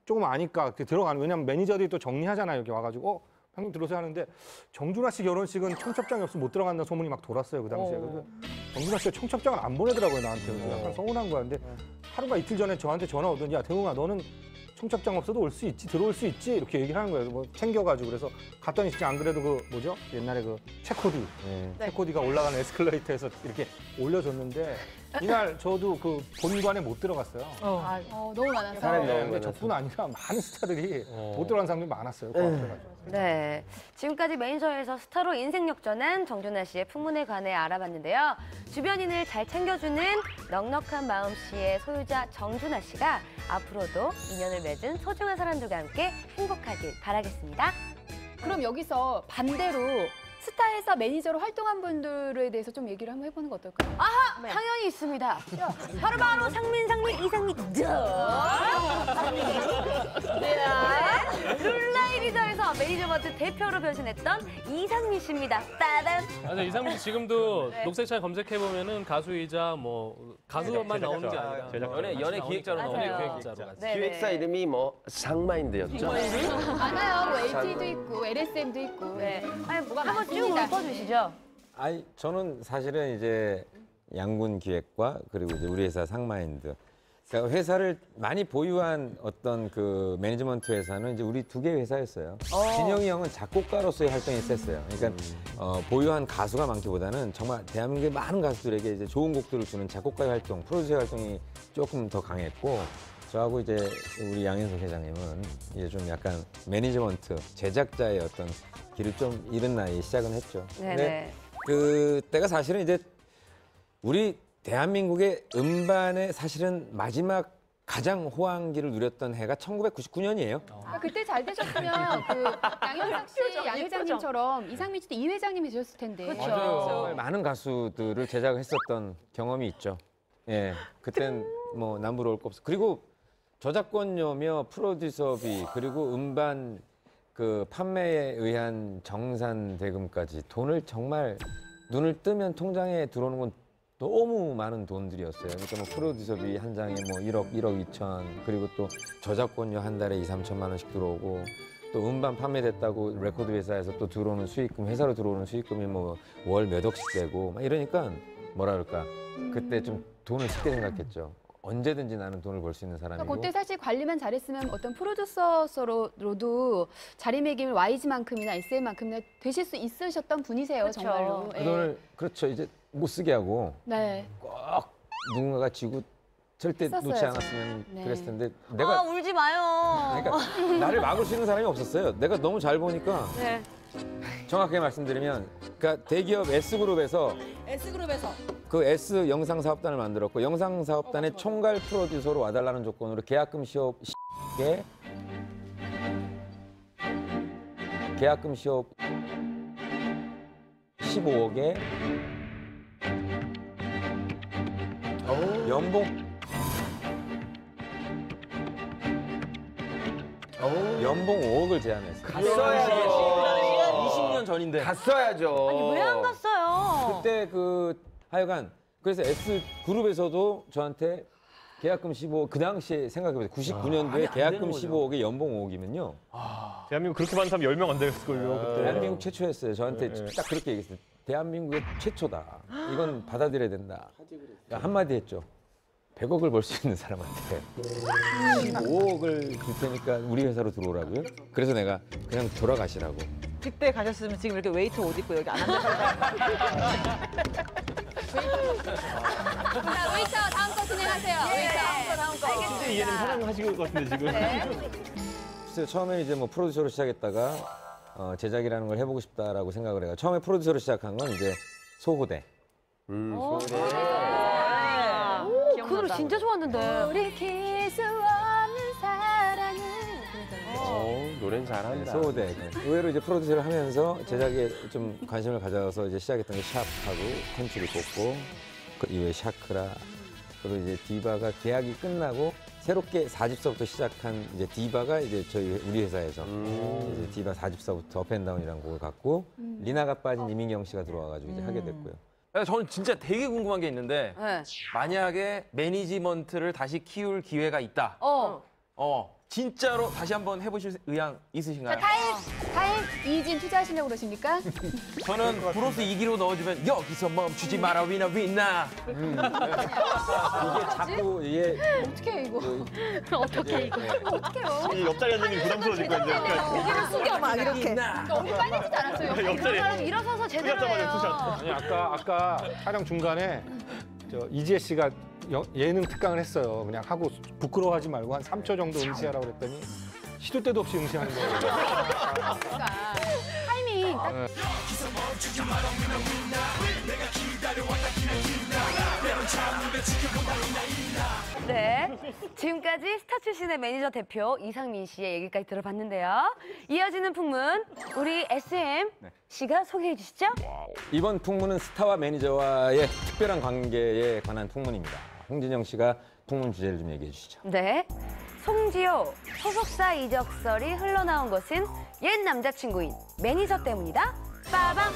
조금 아니까 들어가는 왜냐면 매니저들이 또 정리하잖아요. 여기 와가지고 형님 들어오세요 하는데 정준하 씨 결혼식은 청첩장이 없으면 못 들어간다는 소문이 막 돌았어요. 그 당시에. 그래서 정준하 씨가 청첩장을 안 보내더라고요. 나한테. 그래서 약간 서운한 거야. 근데 하루가 이틀 전에 저한테 전화 오더니 야 대웅아 너는 청첩장 없어도 올 수 있지 들어올 수 있지 이렇게 얘기를 하는 거예요. 뭐 챙겨가지고 그래서 갔더니 진짜 안 그래도 그 뭐죠 옛날에 그 체코디 체코디가 올라가는 에스컬레이터에서 이렇게 올려줬는데 이날 저도 그 본관에 못 들어갔어요. 너무 많아서. 사람이 너무 근데 많아서. 저뿐 아니라 많은 스타들이 못 들어간 사람들이 많았어요. 그래가지고. 네, 지금까지 매니저에서 스타로 인생 역전한 정준하 씨의 풍문에 관해 알아봤는데요. 주변인을 잘 챙겨주는 넉넉한 마음씨의 소유자 정준하 씨가 앞으로도 인연을 맺은 소중한 사람들과 함께 행복하길 바라겠습니다. 그럼 여기서 반대로 스타에서 매니저로 활동한 분들에 대해서 좀 얘기를 한번 해보는 거 어떨까요? 아하! 당연히 있습니다. 바로 상민, 이상민, 네. 룰라이 리더에서 매니저 버튼 대표로 변신했던 이상민 씨입니다. 따단! 맞아, 이상민 씨 지금도 녹색창 검색해보면은 가수이자 뭐 가수만 나오는 게 아니라 연예 기획자로 나오는 맞아요. 기획자로 네, 기획사 이름이 뭐 상마인드였죠. 많아요. 뭐 LG도 있고 LSM도 있고. 네. 아니 뭐가 한번 쭉 많습니다. 읊어주시죠. 아니 저는 사실은 이제 양군 기획과 그리고 이제 우리 회사 상마인드. 그러니까 회사를 많이 보유한 어떤 그 매니지먼트 회사는 이제 우리 두 개 회사였어요. 진영이 형은 작곡가로서의 활동이 셌어요. 그러니까 보유한 가수가 많기보다는 정말 대한민국의 많은 가수들에게 이제 좋은 곡들을 주는 작곡가의 활동, 프로듀서의 활동이 조금 더 강했고 저하고 이제 우리 양현석 회장님은 이제 좀 약간 매니지먼트, 제작자의 어떤 길을 좀 이른 나이에 시작은 했죠. 근데 그때가 사실은 이제 우리 대한민국의 음반의 사실은 마지막 가장 호황기를 누렸던 해가 1999년이에요. 그때 잘 되셨으면 그 양현석 씨, 양 회장님처럼 이상민 씨도 이 회장님이 되셨을 텐데. 정말 많은 가수들을 제작했었던 경험이 있죠. 예, 그땐 뭐 남부러울 거 없어. 그리고 저작권료며 프로듀서비 그리고 음반 그 판매에 의한 정산 대금까지 돈을 정말 눈을 뜨면 통장에 들어오는 건 너무 많은 돈들이었어요. 그러니까 뭐 프로듀서비 한 장에 뭐 1억 2천 그리고 또 저작권료 한 달에 2~3천만 원씩 들어오고 또 음반 판매됐다고 레코드 회사에서 또 들어오는 수익금 회사로 들어오는 수익금이 뭐 월 몇 억씩 되고 막 이러니까 뭐라 그럴까 그때 좀 돈을 쉽게 생각했죠. 언제든지 나는 돈을 벌 수 있는 사람이고. 그때 사실 관리만 잘했으면 어떤 프로듀서로도 자리매김을 YG만큼이나 SM만큼이나 되실 수 있으셨던 분이세요. 그쵸. 정말로. 그 돈을 그렇죠. 이제 못 쓰게 하고 네. 꼭 누군가가 쥐고 절대 놓지 했었어야죠. 않았으면 네. 그랬을 텐데 아, 내가 울지 마요. 그러니까 나를 막을 수 있는 사람이 없었어요. 내가 너무 잘 보니까 네. 정확하게 말씀드리면 그러니까 대기업 S그룹에서 그 S 영상사업단을 만들었고 영상사업단의 총괄 프로듀서로 와달라는 조건으로 계약금 시업 15억에 연봉 5억을 제안했어요. 갔어야죠. 20년 전인데. 갔어야죠. 아니, 왜 안 갔어요? 그때 하여간 그래서 S 그룹에서도 저한테 계약금 15억 그 당시에 생각해보세요. 99년도에 계약금 15억에 연봉 5억이면요. 대한민국 그렇게 많은 사람 10명 안 됐을걸요. 그때. 대한민국 최초였어요. 저한테 딱 그렇게 얘기했어요. 대한민국의 최초다. 이건 받아들여야 된다. 한마디 했죠. 100억을 벌 수 있는 사람한테 15억을 줄 테니까 우리 회사로 들어오라고요? 그래서 내가 그냥 돌아가시라고. 그때 가셨으면 지금 이렇게 웨이터 옷 입고 여기 안 앉아서 자, 웨이터 다음 거 진행하세요. 웨이터 다음 거. 진짜 이해는 편하게 하실 것 같은데 지금. 글쎄요, 처음에 이제 뭐 프로듀서로 시작했다가 제작이라는 걸 해보고 싶다라고 생각을 해요. 처음에 프로듀서로 시작한 건 이제 소호대. 그 노래 진짜 좋았는데. 우리 기수 없는 사랑은. 노래는 잘한다. 네, 소호대. 의외로 이제 프로듀서를 하면서 제작에 좀 관심을 가져서 이제 시작했던 게 샵하고 컨츄리 꽂고 그 이후에 샤크라 그리고 이제 디바가 계약이 끝나고 새롭게 4집서부터 시작한 이제 디바가 이제 우리 회사에서 이제 디바 4집서부터 업앤다운이라는 곡을 갖고 리나가 빠진 이민경 씨가 들어와가지고 이제 하게 됐고요. 저는 진짜 되게 궁금한 게 있는데 네. 만약에 매니지먼트를 다시 키울 기회가 있다. 진짜로 다시 한번 해보실 의향 있으신가요? 타임 이진 투자하시려고 그러십니까? 저는 브로스 2기로 넣어주면 여기서 멈추지 마라 위나 위나. 이게 자꾸 이게 어떻게 해, 이거? 어떻게 이거? 어떡해요? 이 옆자리 앉는 게 부담스러워질 거야 이제. 고개를 숙여 막 이렇게. 너무 빨개지지 않았어요? 옆자리. 사람 일어서서 제대로 해요. 아니 아까 촬영 중간에 이지혜 씨가 예능 특강을 했어요. 그냥 하고 부끄러워하지 말고 한 3초 정도 응시하라고 그랬더니 시도 때도 없이 응시하는 거예요. 타이밍 딱 네. 지금까지 스타 출신의 매니저 대표 이상민 씨의 얘기까지 들어봤는데요. 이어지는 풍문, 우리 SM 씨가 소개해 주시죠. 이번 풍문은 스타와 매니저와의 특별한 관계에 관한 풍문입니다. 홍진영 씨가 풍문 주제를 좀 얘기해 주시죠. 네. 송지효 소속사 이적설이 흘러나온 것은 옛 남자친구인 매니저 때문이다. 빠밤.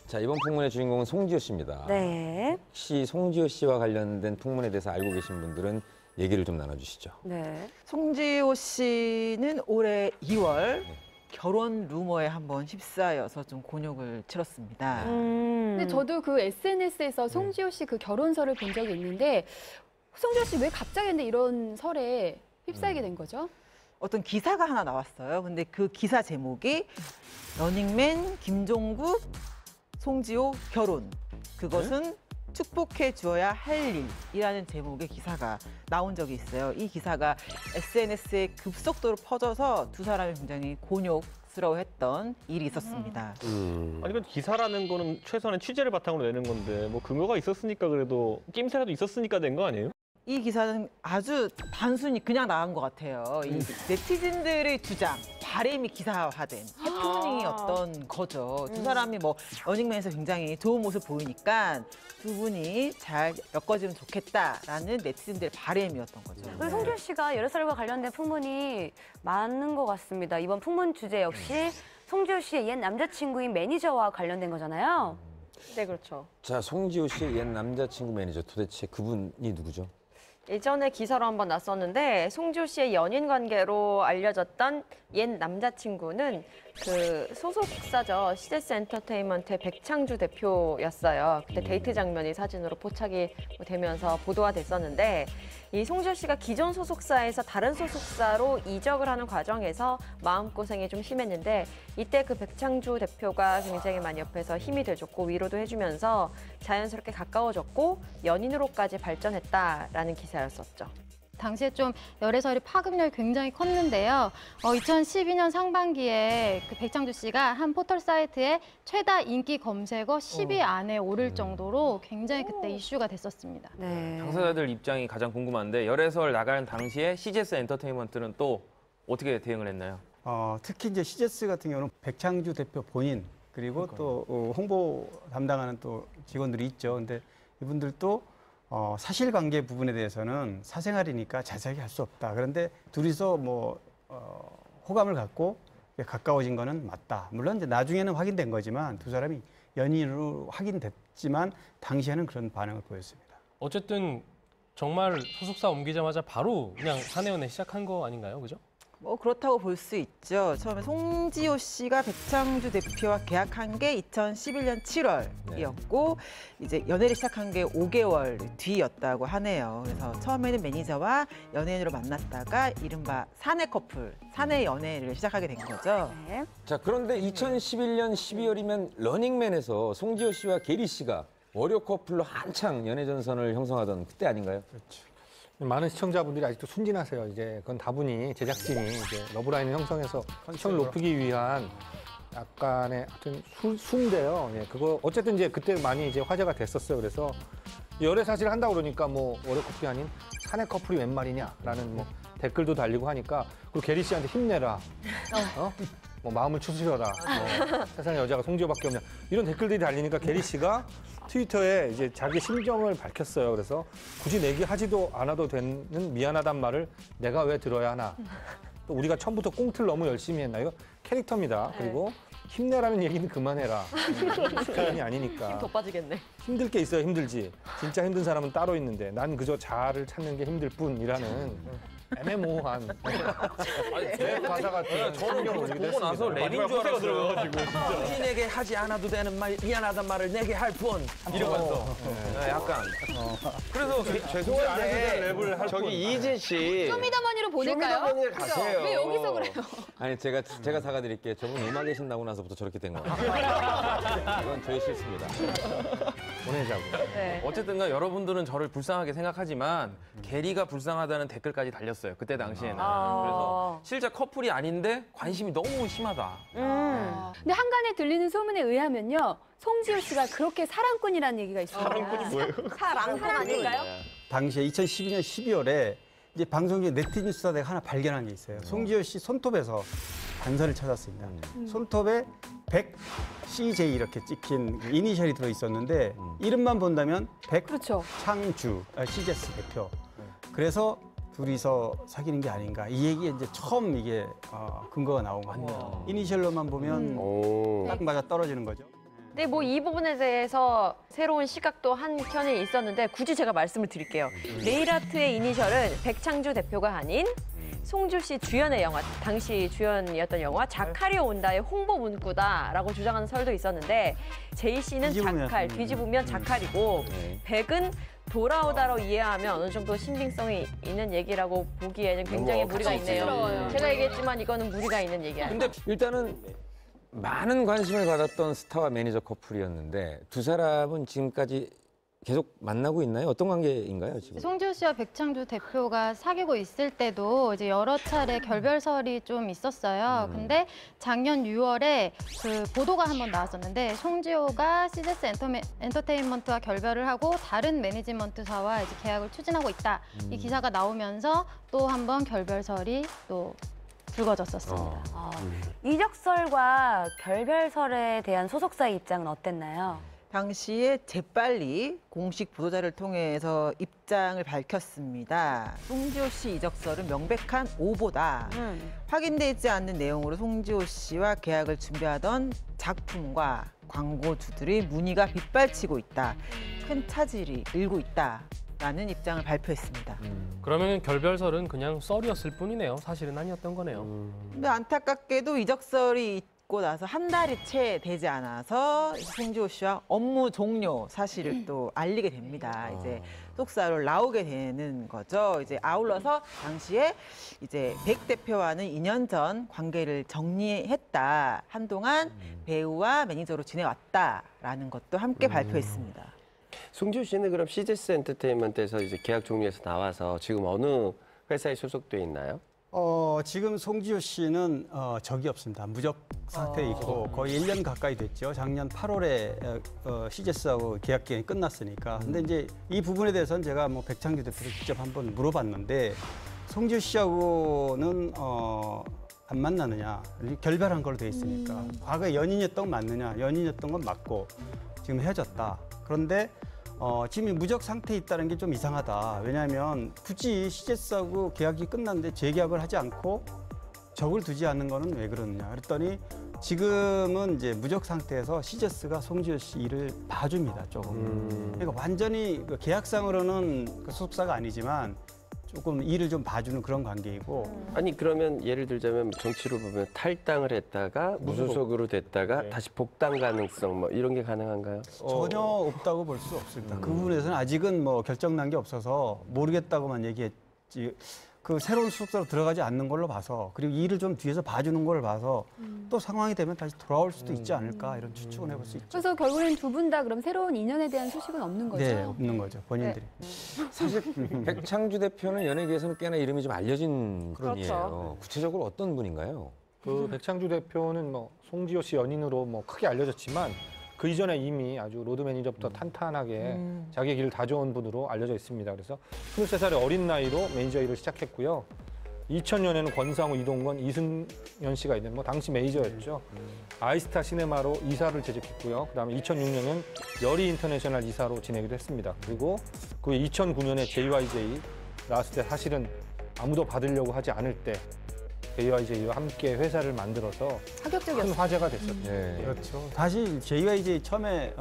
자, 이번 풍문의 주인공은 송지효 씨입니다. 네. 혹시 송지효 씨와 관련된 풍문에 대해서 알고 계신 분들은 얘기를 좀 나눠주시죠. 네. 송지효 씨는 올해 2월 결혼 루머에 한번 휩싸여서 좀 곤욕을 치렀습니다. 근데 저도 그 SNS에서 송지효 씨 그 결혼설을 본 적이 있는데 송지효 씨 왜 갑자기 근데 이런 설에 휩싸이게 된 거죠? 어떤 기사가 하나 나왔어요. 근데 그 기사 제목이 러닝맨 김종국 송지효 결혼. 그것은 축복해 주어야 할 일이라는 제목의 기사가 나온 적이 있어요. 이 기사가 SNS에 급속도로 퍼져서 두 사람이 굉장히 곤욕스러워했던 일이 있었습니다. 아니 그 기사라는 거는 최소한의 취재를 바탕으로 내는 건데 뭐 근거가 있었으니까 그래도 낌새라도 있었으니까 된 거 아니에요? 이 기사는 아주 단순히 그냥 나간 것 같아요. 이 네티즌들의 주장, 바람이 기사화된 해프닝이었던 거죠. 두 사람이 뭐 러닝맨에서 굉장히 좋은 모습 보이니까 두 분이 잘 엮어지면 좋겠다라는 네티즌들의 바람이었던 거죠. 우리 송지효 씨가 여러 살과 관련된 풍문이 많은 것 같습니다. 이번 풍문 주제 역시 송지효 씨의 옛 남자친구인 매니저와 관련된 거잖아요. 네, 그렇죠. 자, 송지효 씨의 옛 남자친구 매니저 도대체 그분이 누구죠? 예전에 기사로 한번 났었는데 송지효 씨의 연인 관계로 알려졌던 옛 남자친구는 그 소속사죠. CGS 엔터테인먼트의 백창주 대표였어요. 그때 데이트 장면이 사진으로 포착이 되면서 보도가 됐었는데 이 송지효 씨가 기존 소속사에서 다른 소속사로 이적을 하는 과정에서 마음고생이 좀 심했는데 이때 그 백창주 대표가 굉장히 많이 옆에서 힘이 돼줬고 위로도 해주면서 자연스럽게 가까워졌고 연인으로까지 발전했다라는 기사였었죠. 당시에 좀 열애설이 파급력이 굉장히 컸는데요. 2012년 상반기에 그 백창주 씨가 한 포털 사이트에 최다 인기 검색어 10위 안에 오를 정도로 굉장히 그때 이슈가 됐었습니다. 네. 당사자들 입장이 가장 궁금한데 열애설 나가는 당시에 CGS 엔터테인먼트는 또 어떻게 대응을 했나요? 특히 이제 CGS 같은 경우는 백창주 대표 본인 그리고 또 홍보 담당하는 또 직원들이 있죠. 근데 이분들도 사실관계 부분에 대해서는 사생활이니까 자세하게 할 수 없다. 그런데 둘이서 호감을 갖고 가까워진 거는 맞다. 물론 이제 나중에는 확인된 거지만 두 사람이 연인으로 확인됐지만 당시에는 그런 반응을 보였습니다. 어쨌든 정말 소속사 옮기자마자 바로 그냥 사내연애 시작한 거 아닌가요? 그죠? 그렇다고 볼 수 있죠. 처음에 송지효 씨가 백창주 대표와 계약한 게 2011년 7월이었고 이제 연애를 시작한 게 5개월 뒤였다고 하네요. 그래서 처음에는 매니저와 연예인으로 만났다가 이른바 사내 커플, 사내 연애를 시작하게 된 거죠. 네. 자, 그런데 2011년 12월이면 러닝맨에서 송지효 씨와 게리 씨가 월요 커플로 한창 연애 전선을 형성하던 그때 아닌가요? 그렇죠. 많은 시청자분들이 아직도 순진하세요. 이제 그건 다분히 제작진이 이제 러브라인을 형성해서 시청을 높이기 위한 약간의 하여튼 수인데요. 예, 그거 어쨌든 이제 그때 많이 이제 화제가 됐었어요. 그래서 열애 사실 한다고 그러니까 월요 커플이 아닌 사내 커플이 웬 말이냐라는 댓글도 달리고 하니까 그리고 게리 씨한테 힘내라. 마음을 추스려라. 세상에 여자가 송지효밖에 없냐. 이런 댓글들이 달리니까 게리 씨가 트위터에 이제 자기 심정을 밝혔어요. 그래서 굳이 내기하지도 않아도 되는 미안하단 말을 내가 왜 들어야 하나. 또 우리가 처음부터 꽁트를 너무 열심히 했나. 이거 캐릭터입니다. 그리고 힘내라는 얘기는 그만해라. 스타일이 아니니까. 힘 더 빠지겠네. 힘들 게 있어야 힘들지. 진짜 힘든 사람은 따로 있는데 난 그저 자아를 찾는 게 힘들 뿐이라는 애매모호한 가사 같은 저는 보고 나서 랩인 줄 알았어요. 당신에게 하지 않아도 되는 말, 미안하단 말을 내게 할 뿐. 이러면서 약간. 그래서 죄송한데 랩을 할 저기 이진 씨 쇼미더머니로 보낼까요? 쇼미더머니에 가세요. 왜 여기서 그래요? 아니, 제가 사과드릴게요. 저분 음악에 신나고 나서부터 저렇게 된 거예요. 이건 저희 실수입니다. 보내자고. 네. 어쨌든간 여러분들은 저를 불쌍하게 생각하지만 게리가 불쌍하다는 댓글까지 달렸어요. 그때 당시에는. 그래서 실제 커플이 아닌데 관심이 너무 심하다. 근데 한간에 들리는 소문에 의하면요. 송지효 씨가 그렇게 사랑꾼이라는 얘기가 있어요. 사랑꾼이 뭐예요? 사랑꾼 아닐까요? 당시에 2012년 12월에 이제 방송 중에 네티즌 수사대가 하나 발견한 게 있어요. 송지효 씨 손톱에서 단서를 찾았습니다. 손톱에 100CJ 이렇게 찍힌 이니셜이 들어 있었는데 이름만 본다면 백창주 CGS 대표. 그래서 둘이서 사귀는 게 아닌가. 이 얘기에 이제 처음 이게 근거가 나온 것 같아요. 이니셜로만 보면 딱 맞아 떨어지는 거죠. 네, 이 부분에 대해서 새로운 시각도 한켠에 있었는데 굳이 제가 말씀을 드릴게요. 네일아트의 이니셜은 백창주 대표가 아닌 송지효 씨 주연의 영화, 당시 주연이었던 영화 자칼이 온다의 홍보 문구다라고 주장하는 설도 있었는데 제이 씨는 자칼, 뒤집으면 자칼이고 백은 돌아오다로 이해하면 어느 정도 신빙성이 있는 얘기라고 보기에는 굉장히 무리가 있네요. 제가 얘기했지만 이거는 무리가 있는 얘기야. 근데 일단은 많은 관심을 받았던 스타와 매니저 커플이었는데 두 사람은 지금까지 계속 만나고 있나요? 어떤 관계인가요, 지금? 송지효 씨와 백창주 대표가 사귀고 있을 때도 이제 여러 차례 결별설이 좀 있었어요. 근데 작년 6월에 그 보도가 한번 나왔었는데 송지효가 CGS 엔터테인먼트와 결별을 하고 다른 매니지먼트사와 이제 계약을 추진하고 있다. 이 기사가 나오면서 또 한번 결별설이 또 불거졌었습니다. 이적설과 결별설에 대한 소속사의 입장은 어땠나요? 당시에 재빨리 공식 보도자를 통해서 입장을 밝혔습니다. 송지효 씨 이적설은 명백한 오보다. 확인되지 않는 내용으로 송지효 씨와 계약을 준비하던 작품과 광고주들의 문의가 빗발치고 있다. 큰 차질이 일고 있다. 라는 입장을 발표했습니다. 그러면 결별설은 그냥 썰이었을 뿐이네요. 사실은 아니었던 거네요. 근데 안타깝게도 이적설이 있고 나서 한 달이 채 되지 않아서 송지효 씨와 업무 종료 사실을 또 알리게 됩니다. 이제 소속사로 나오게 되는 거죠. 이제 아울러서 당시에 이제 백 대표와는 2년 전 관계를 정리했다. 한동안 배우와 매니저로 지내왔다라는 것도 함께 발표했습니다. 송지효 씨는 그럼 CGS 엔터테인먼트에서 이제 계약 종료해서 나와서 지금 어느 회사에 소속돼 있나요? 지금 송지효 씨는 적이 없습니다. 무적 상태에 있고 거의 1년 가까이 됐죠. 작년 8월에 CGS하고 계약 기간이 끝났으니까. 근데 이제 이 부분에 대해서는 제가 뭐 백창규 대표를 직접 한번 물어봤는데 송지효 씨하고는 안 만나느냐, 결별한 걸로 돼 있으니까. 과거에 연인이었던 건 맞느냐, 연인이었던 건 맞고 지금 헤어졌다. 그런데 지금 무적 상태에 있다는 게 좀 이상하다. 왜냐하면 굳이 CGS하고 계약이 끝났는데 재계약을 하지 않고 적을 두지 않는 거는 왜 그러느냐. 그랬더니 지금은 이제 무적 상태에서 CGS가 송지효 씨 일을 봐줍니다, 조금. 그러니까 완전히 그 계약상으로는 그 소속사가 아니지만 조금 일을 좀 봐주는 그런 관계이고. 아니 그러면 예를 들자면 정치로 보면 탈당을 했다가 무소속으로 됐다가 다시 복당 가능성 뭐 이런 게 가능한가요? 전혀 없다고 볼 수 없습니다. 그 부분에서는 아직은 뭐 결정난 게 없어서 모르겠다고만 얘기했지. 그 새로운 소속사로 들어가지 않는 걸로 봐서, 그리고 일을 좀 뒤에서 봐주는 걸 봐서 또 상황이 되면 다시 돌아올 수도 있지 않을까, 이런 추측은 해볼 수 있죠. 그래서 결국엔 두 분 다 그럼 새로운 인연에 대한 소식은 없는 거죠? 네, 없는 거죠, 본인들이. 사실 백창주 대표는 연예계에서는 꽤나 이름이 좀 알려진 분이에요. 구체적으로 어떤 분인가요? 그 백창주 대표는 뭐 송지효 씨 연인으로 뭐 크게 알려졌지만 그 이전에 이미 아주 로드 매니저부터 탄탄하게 자기 길을 다져온 분으로 알려져 있습니다. 그래서 23살의 어린 나이로 매니저 일을 시작했고요. 2000년에는 권상우, 이동건, 이승연 씨가 있는 뭐 당시 매니저였죠. 아이스타 시네마로 이사를 재직했고요. 그다음에 2006년엔 여리 인터내셔널 이사로 지내기도 했습니다. 그리고 그 2009년에 JYJ 나왔을 때 사실은 아무도 받으려고 하지 않을 때 JYJ와 함께 회사를 만들어서 큰 화제가 됐었죠. 그렇죠. 사실 JYJ 처음에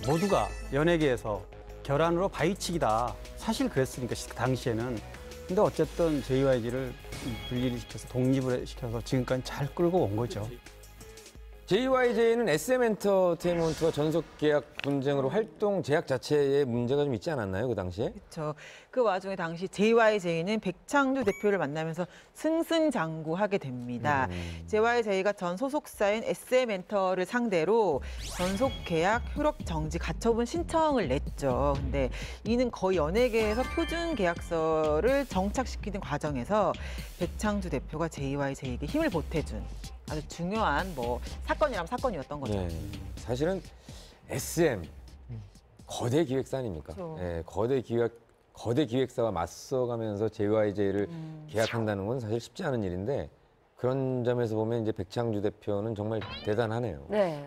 모두가 연예계에서 결함으로 바위치기다. 사실 그랬으니까 당시에는. 근데 어쨌든 JYJ를 분리를 시켜서 독립을 시켜서 지금까지 잘 끌고 온 거죠. JYJ는 SM 엔터테인먼트와 전속 계약 분쟁으로 활동 제약 자체에 문제가 좀 있지 않았나요, 그 당시에? 그렇죠. 그 와중에 당시 JYJ는 백창주 대표를 만나면서 승승장구하게 됩니다. JYJ가 전 소속사인 SM 엔터를 상대로 전속 계약 효력 정지 가처분 신청을 냈죠. 근데 이는 거의 연예계에서 표준 계약서를 정착시키는 과정에서 백창주 대표가 JYJ에게 힘을 보태준 아주 중요한 뭐 사건이라면 사건이었던 거죠. 네. 사실은 SM 거대 기획사 아닙니까? 그렇죠. 네, 거대 기획사와 맞서가면서 JYJ를 계약한다는 건 사실 쉽지 않은 일인데 그런 점에서 보면 이제 백창주 대표는 정말 대단하네요. 네.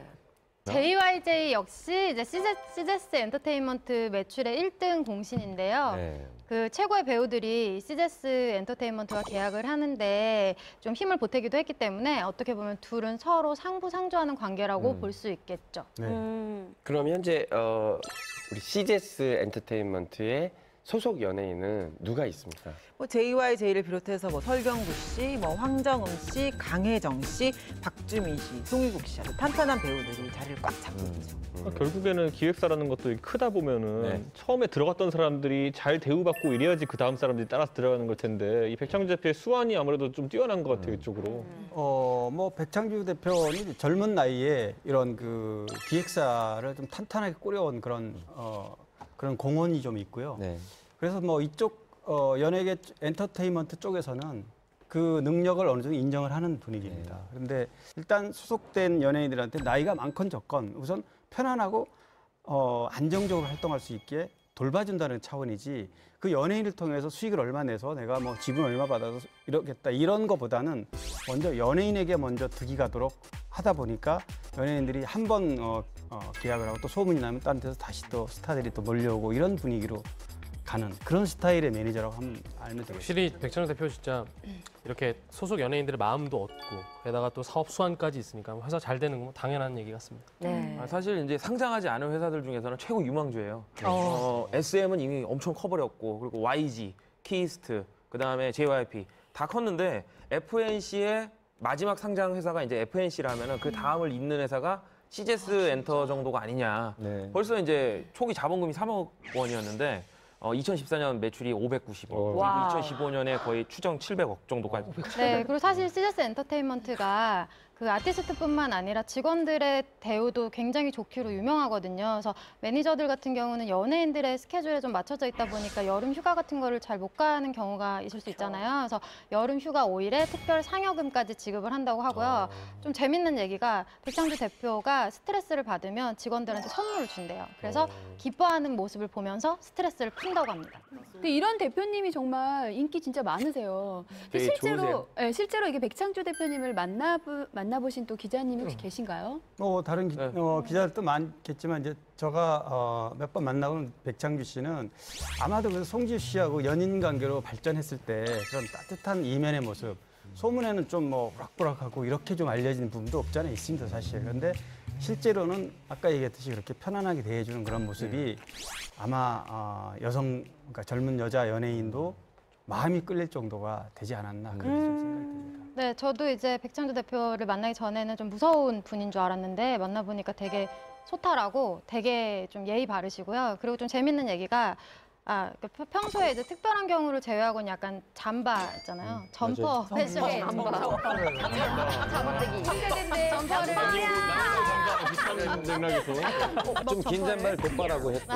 JYJ 역시 이제 CGS 엔터테인먼트 매출의 1등 공신인데요. 네. 그 최고의 배우들이 CGS 엔터테인먼트와 계약을 하는데 좀 힘을 보태기도 했기 때문에 어떻게 보면 둘은 서로 상부상조하는 관계라고 볼 수 있겠죠. 그럼 현재 우리 CGS 엔터테인먼트의 소속 연예인은 누가 있습니까? 뭐 JYJ를 비롯해서 뭐 설경구 씨, 뭐 황정음 씨, 강혜정 씨, 박주민 씨, 송유국 씨 아주 탄탄한 배우들이 자리를 꽉 잡고 있죠. 결국에는 기획사라는 것도 크다 보면은 네. 처음에 들어갔던 사람들이 잘 대우받고 이래야지 그 다음 사람들이 따라서 들어가는 걸 텐데 이 백창주 대표의 수완이 아무래도 좀 뛰어난 것 같아요, 이쪽으로. 뭐 백창주 대표는 젊은 나이에 이런 그 기획사를 좀 탄탄하게 꾸려온 그런 그런 공헌이 좀 있고요. 네. 그래서 뭐 이쪽 연예계 엔터테인먼트 쪽에서는 그 능력을 어느 정도 인정을 하는 분위기입니다. 그런데 일단 소속된 연예인들한테 나이가 많건 적건 우선 편안하고 안정적으로 활동할 수 있게 돌봐준다는 차원이지 그 연예인을 통해서 수익을 얼마 내서 내가 뭐 지분 얼마 받아서 이러겠다 이런 거보다는 먼저 연예인에게 먼저 득이 가도록 하다 보니까 연예인들이 한 번 계약을 하고 또 소문이 나면 다른 데서 다시 또 스타들이 또 몰려오고 이런 분위기로 가는 그런 스타일의 매니저라고 하면 알면 되겠습니다. 확실히 백창주 대표 진짜 이렇게 소속 연예인들의 마음도 얻고 게다가 또 사업 수완까지 있으니까 회사 잘 되는 건 당연한 얘기 같습니다. 네. 사실 이제 상장하지 않은 회사들 중에서는 최고 유망주예요. SM은 이미 엄청 커버렸고 그리고 YG, 키스트, 그다음에 JYP 다 컸는데 FNC의 마지막 상장 회사가 이제 FNC라면은 그 다음을 잇는 회사가 CGS 엔터 정도가 아니냐. 네. 벌써 이제 초기 자본금이 3억 원이었는데 2014년 매출이 590억, 와. 2015년에 거의 추정 700억 정도까지. 네, 그리고 사실 CGS 엔터테인먼트가 그 아티스트뿐만 아니라 직원들의 대우도 굉장히 좋기로 유명하거든요. 그래서 매니저들 같은 경우는 연예인들의 스케줄에 좀 맞춰져 있다 보니까 여름 휴가 같은 거를 잘 못 가는 경우가 있을 수 있잖아요. 그래서 여름 휴가 5일에 특별 상여금까지 지급을 한다고 하고요. 좀 재밌는 얘기가 백창주 대표가 스트레스를 받으면 직원들한테 선물을 준대요. 그래서 기뻐하는 모습을 보면서 스트레스를 푼다고 합니다. 근데 이런 대표님이 정말 인기 진짜 많으세요. 근데 되게 좋으세요. 실제로 이게 백창주 대표님을 만나보신 또 기자님이 혹시 계신가요? 다른 기자들도 많겠지만 이제 제가 몇 번 만나본 백창주 씨는 아마도 그 송지효 씨하고 연인 관계로 발전했을 때 그런 따뜻한 이면의 모습, 소문에는 좀 뭐 우락부락하고 이렇게 좀 알려진 부분도 없지 않아 있습니다, 사실. 그런데 실제로는 아까 얘기했듯이 그렇게 편안하게 대해주는 그런 모습이 아마 여성, 그러니까 젊은 여자 연예인도 마음이 끌릴 정도가 되지 않았나 그렇게 좀 생각이 듭니다. 네, 저도 이제 백창주 대표를 만나기 전에는 좀 무서운 분인 줄 알았는데 만나보니까 되게 소탈하고 되게 좀 예의 바르시고요. 그리고 좀 재밌는 얘기가 평소에 이제 특별한 경우를 제외하고는 약간 잠바 있잖아요. 점퍼 패션에 자본대기. 점퍼를 좀 긴 잠바를 곧바라고 했고.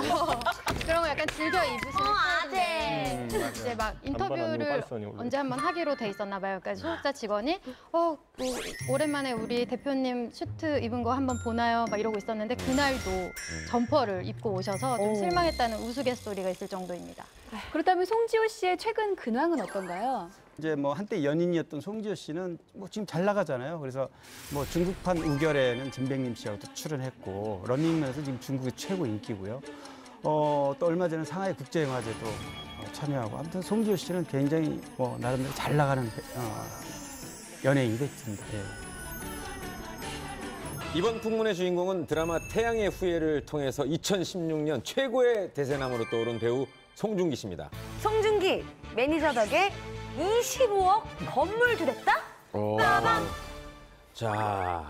그런 거 약간 즐겨 입으시는 스타일인데 이제 막 인터뷰를 언제 한번 하기로 돼 있었나 봐요. 그러니까 소속사 직원이 뭐 오랜만에 우리 대표님 슈트 입은 거 한번 보나요? 막 이러고 있었는데 그날도 점퍼를 입고 오셔서 좀 실망했다는 우스갯소리가 있을 정도입니다. 그렇다면 송지효 씨의 최근 근황은 어떤가요? 이제 뭐 한때 연인이었던 송지효 씨는 뭐 지금 잘 나가잖아요. 그래서 뭐 중국판 우결에는 진백님 씨하고도 출연했고 런닝맨에서 지금 중국의 최고 인기고요. 또 얼마 전에 상하이 국제영화제도 참여하고 아무튼 송지효 씨는 굉장히 뭐 나름대로 잘 나가는 연예인이 됐습니다. 예. 이번 풍문의 주인공은 드라마 태양의 후예를 통해서 2016년 최고의 대세남으로 떠오른 배우 송중기 씨입니다. 송중기 매니저 덕에 25억 건물 들였다? 빠밤! 자,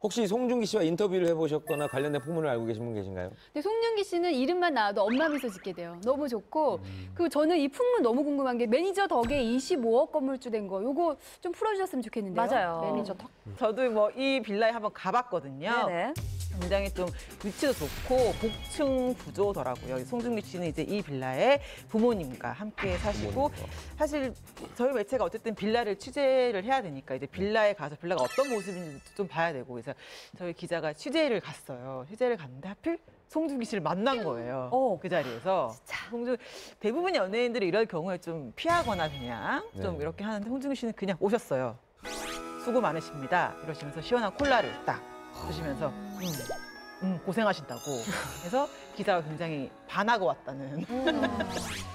혹시 송중기 씨와 인터뷰를 해보셨거나 관련된 풍문을 알고 계신 분 계신가요? 근데 송중기 씨는 이름만 나와도 엄마 미소 짓게 돼요. 너무 좋고 그리고 저는 이 풍문 너무 궁금한 게 매니저 덕에 25억 건물주 된 거. 요거 좀 풀어주셨으면 좋겠는데요. 맞아요. 매니저 덕. 저도 뭐 이 빌라에 한번 가봤거든요. 네네. 굉장히 좀 위치도 좋고 복층 구조더라고요. 송중기 씨는 이제 이 빌라에 부모님과 함께 사시고 사실 저희 매체가 어쨌든 빌라를 취재를 해야 되니까 이제 빌라에 가서 빌라가 어떤 모습인지 좀 봐야 되고 그래서 저희 기자가 취재를 갔어요. 취재를 갔는데 하필 송중기 씨를 만난 거예요. 그 자리에서. 대부분 연예인들이 이럴 경우에 좀 피하거나 그냥 좀 이렇게 하는데 송중기 씨는 그냥 오셨어요. 수고 많으십니다. 이러시면서 시원한 콜라를 딱 드시면서 고생하신다고 해서 기자가 굉장히 반하고 왔다는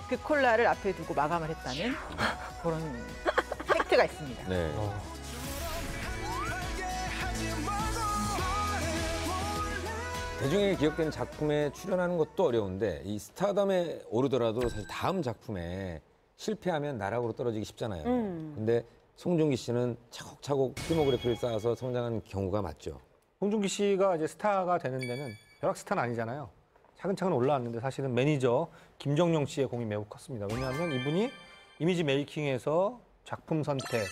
그 콜라를 앞에 두고 마감을 했다는 그런 팩트가 있습니다. 네. 대중에게 기억되는 작품에 출연하는 것도 어려운데 이 스타덤에 오르더라도 사실 다음 작품에 실패하면 나락으로 떨어지기 쉽잖아요. 근데 송중기 씨는 차곡차곡 필모그래피를 쌓아서 성장한 경우가 맞죠. 송중기 씨가 이제 스타가 되는 데는 벼락 스타는 아니잖아요. 차근차근 올라왔는데 사실은 매니저 김정용 씨의 공이 매우 컸습니다. 왜냐하면 이분이 이미지 메이킹에서 작품 선택,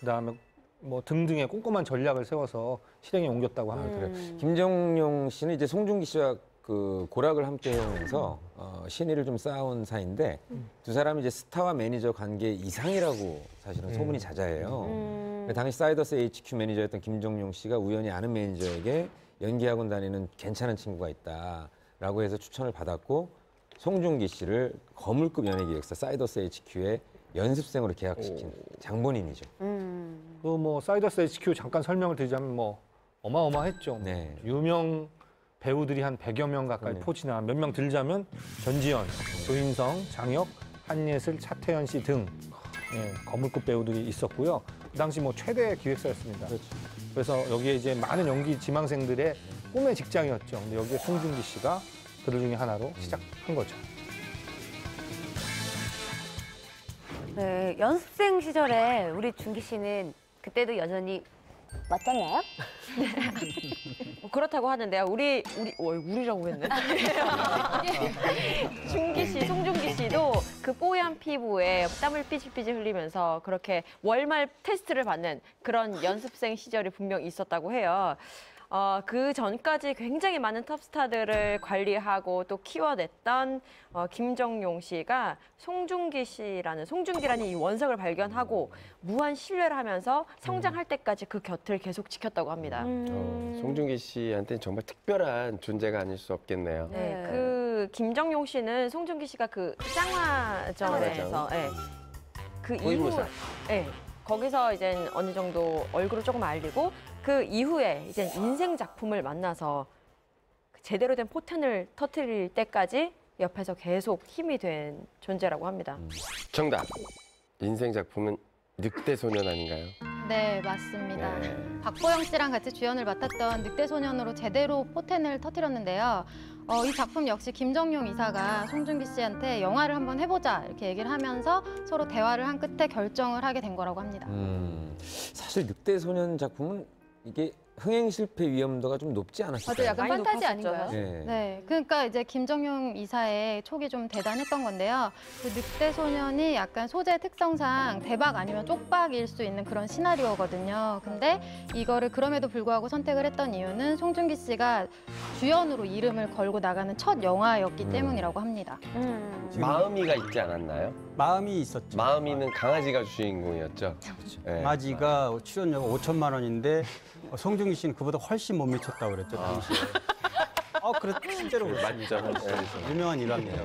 그다음에 뭐 등등의 꼼꼼한 전략을 세워서 실행에 옮겼다고 합니다. 그래. 김정용 씨는 이제 송중기 씨와 그 고락을 함께 해오면서 신의를 좀 쌓아온 사이인데 두 사람이 이제 스타와 매니저 관계 이상이라고 사실은 소문이 자자해요. 당시 사이더스 HQ 매니저였던 김정용 씨가 우연히 아는 매니저에게 연기학원 다니는 괜찮은 친구가 있다라고 해서 추천을 받았고 송중기 씨를 거물급 연예기획사 사이더스 HQ에 연습생으로 계약시킨 장본인이죠. 그 뭐 사이더스 HQ 잠깐 설명을 드리자면 뭐 어마어마했죠. 네. 유명 배우들이 한 100여 명 가까이 포진한 몇 명 들자면 전지현, 조인성, 장혁, 한예슬, 차태현 씨 등 거물급 배우들이 있었고요. 그 당시 뭐 최대 기획사였습니다. 그래서 여기에 이제 많은 연기 지망생들의 꿈의 직장이었죠. 근데 여기에 송중기 씨가 그들 중에 하나로 시작한 거죠. 네, 연습생 시절에 우리 중기 씨는 그때도 여전히 맞잖아요? 뭐 그렇다고 하는데요. 우리라고 했네. 준기 씨, 송중기 씨도 그 뽀얀 피부에 땀을 삐질삐질 흘리면서 그렇게 월말 테스트를 받는 그런 연습생 시절이 분명 있었다고 해요. 그 전까지 굉장히 많은 톱스타들을 관리하고 또 키워냈던 김정용 씨가 송중기라는 이 원석을 발견하고 무한 신뢰를 하면서 성장할 때까지 그 곁을 계속 지켰다고 합니다. 송중기 씨한테는 정말 특별한 존재가 아닐 수 없겠네요. 네, 그 김정용 씨는 송중기 씨가 그 짱화전에서 그 이후 거기서 이제 어느 정도 얼굴을 조금 알리고 그 이후에 이제 인생 작품을 만나서 제대로 된 포텐을 터뜨릴 때까지 옆에서 계속 힘이 된 존재라고 합니다. 정답. 인생 작품은 늑대소년 아닌가요? 네, 맞습니다. 네. 박보영 씨랑 같이 주연을 맡았던 늑대소년으로 제대로 포텐을 터뜨렸는데요. 이 작품 역시 김정용 이사가 송중기 씨한테 영화를 한번 해보자 이렇게 얘기를 하면서 서로 대화를 한 끝에 결정을 하게 된 거라고 합니다. 사실 늑대소년 작품은 이게 흥행 실패 위험도가 좀 높지 않았을까요? 맞아요. 약간 많이 판타지 높았었죠. 아닌가요? 네. 네, 그러니까 이제 김정용 이사의 촉이 좀 대단했던 건데요. 그 늑대소년이 약간 소재 특성상 대박 아니면 쪽박일 수 있는 그런 시나리오거든요. 근데 이거를 그럼에도 불구하고 선택을 했던 이유는 송중기 씨가 주연으로 이름을 걸고 나가는 첫 영화였기 때문이라고 합니다. 마음이가 있지 않았나요? 마음이 있었죠. 마음이는 강아지가 주인공이었죠. 네. 강아지가 출연료가 5천만 원인데 송중기 씨는 그보다 훨씬 못 미쳤다고 그랬죠, 당시에. 그래, 실제로 그랬어요. 맞죠. 유명한 일화입니다.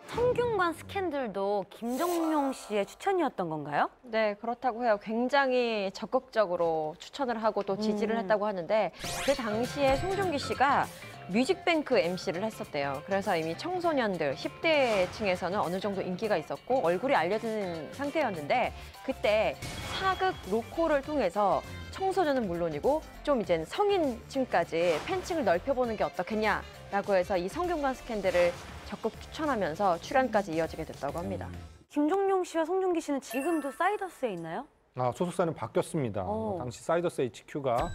성균관 스캔들도 김정용 씨의 추천이었던 건가요? 네, 그렇다고 해요. 굉장히 적극적으로 추천을 하고 또 지지를 했다고 하는데 그 당시에 송중기 씨가 뮤직뱅크 MC를 했었대요. 그래서 이미 청소년들, 10대층에서는 어느 정도 인기가 있었고 얼굴이 알려진 상태였는데 그때 사극 로코를 통해서 청소년은 물론이고 좀 이제 성인층까지 팬층을 넓혀보는 게 어떻겠냐라고 해서 이 성균관 스캔들을 적극 추천하면서 출연까지 이어지게 됐다고 합니다. 김정용 씨와 송중기 씨는 지금도 사이더스에 있나요? 소속사는 바뀌었습니다. 당시 사이더스 HQ가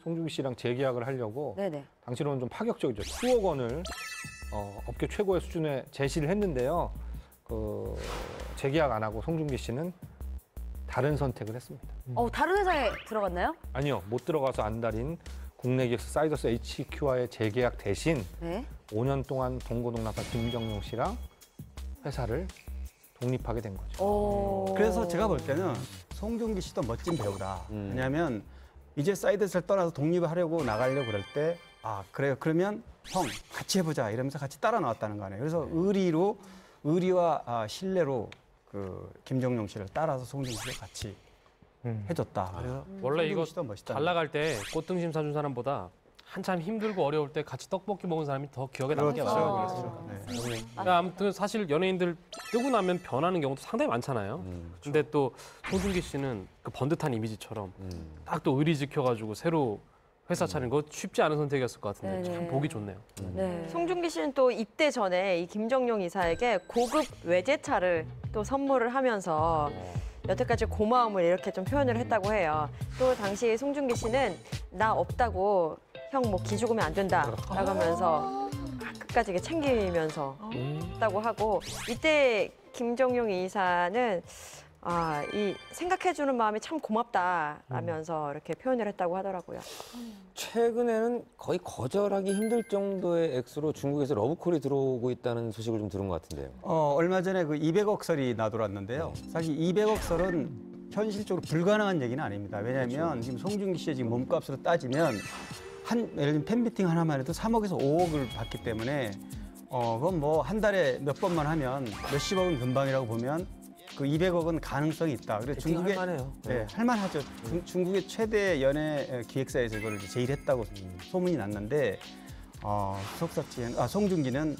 송중기 씨랑 재계약을 하려고 네네. 당시로는 좀 파격적이죠. 수억 원을 업계 최고의 수준에 제시를 했는데요. 재계약 안 하고 송중기 씨는 다른 선택을 했습니다. 다른 회사에 들어갔나요? 아니요, 못 들어가서 안달인 국내 기획사 사이더스 HQ와의 재계약 대신 네. 5년 동안 동고동락한 김정용 씨랑 회사를 독립하게 된 거죠. 그래서 제가 볼 때는 송중기 씨도 멋진 배우다. 왜냐하면 이제 사이드스를 떠나서 독립을 하려고 나가려고 그럴 때 그래요. 그러면 형 같이 해보자 이러면서 같이 따라 나왔다는 거 아니에요. 그래서 의리와 신뢰로 그 김정용 씨를 따라서 송중기 씨를 같이 해줬다. 그래서 원래 이거 멋있다. 잘 나갈 때 꽃등심 사준 사람보다 한참 힘들고 어려울 때 같이 떡볶이 먹은 사람이 더 기억에 남게 많아요. 그렇죠. 아무튼 사실 연예인들 뜨고 나면 변하는 경우도 상당히 많잖아요. 근데 또 송중기 씨는 그 번듯한 이미지처럼 딱 또 의리 지켜가지고 새로 회사 차리는 거 쉽지 않은 선택이었을 것 같은데 참 보기 좋네요. 네. 송중기 씨는 또 입대 전에 이 김정용 이사에게 고급 외제차를 또 선물을 하면서 여태까지 고마움을 이렇게 좀 표현을 했다고 해요. 또 당시 송중기 씨는 나 없다고 형 뭐 기죽으면 안 된다라고 하면서 끝까지 이렇게 챙기면서 했다고 하고 이때 김정용 이사는 이 생각해주는 마음이 참 고맙다라면서 이렇게 표현을 했다고 하더라고요. 최근에는 거의 거절하기 힘들 정도의 액수로 중국에서 러브콜이 들어오고 있다는 소식을 좀 들은 것 같은데요. 얼마 전에 그 200억 설이 나돌았는데요. 사실 200억 설은 현실적으로 불가능한 얘기는 아닙니다. 왜냐하면 지금 송중기 씨의 지금 몸값으로 따지면 예를 들면 팬미팅 하나만 해도 3억에서 5억을 받기 때문에 그건 뭐 한 달에 몇 번만 하면 몇십억은 금방이라고 보면 그 200억은 가능성이 있다. 그래서 중국의 할만해요. 네, 할만하죠. 중국의 최대 연예 기획사에서 이걸 제일했다고 소문이 났는데 송중기는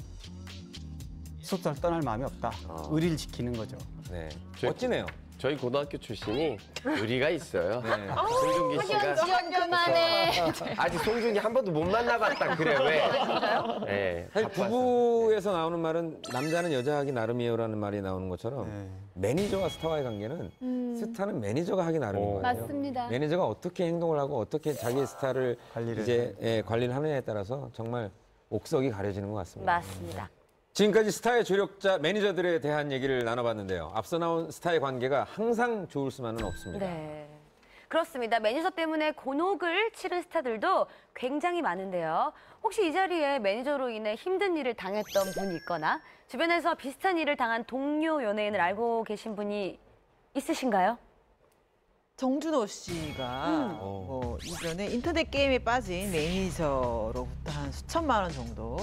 소속사를 떠날 마음이 없다. 의리를 지키는 거죠. 네, 멋지네요. 저희 고등학교 출신이 의리가 있어요. 네. 송중기 씨가 지연 그만해. 아직 송중기 한 번도 못 만나봤다 그래 왜? 네, 사실 바빠서. 부부에서 나오는 말은 남자는 여자하기 나름이에요라는 말이 나오는 것처럼 네. 매니저와 스타와의 관계는 스타는 매니저가 하기 나름인 거예요. 맞습니다. 매니저가 어떻게 행동을 하고 어떻게 자기의 스타를 관리를 하느냐에 따라서 정말 옥석이 가려지는 것 같습니다. 맞습니다. 지금까지 스타의 조력자 매니저들에 대한 얘기를 나눠봤는데요. 앞서 나온 스타의 관계가 항상 좋을 수만은 없습니다. 네. 그렇습니다. 매니저 때문에 곤혹을 치른 스타들도 굉장히 많은데요. 혹시 이 자리에 매니저로 인해 힘든 일을 당했던 분이 있거나 주변에서 비슷한 일을 당한 동료 연예인을 알고 계신 분이 있으신가요? 정준호 씨가 뭐 이전에 인터넷 게임에 빠진 매니저로부터 한 수천만 원 정도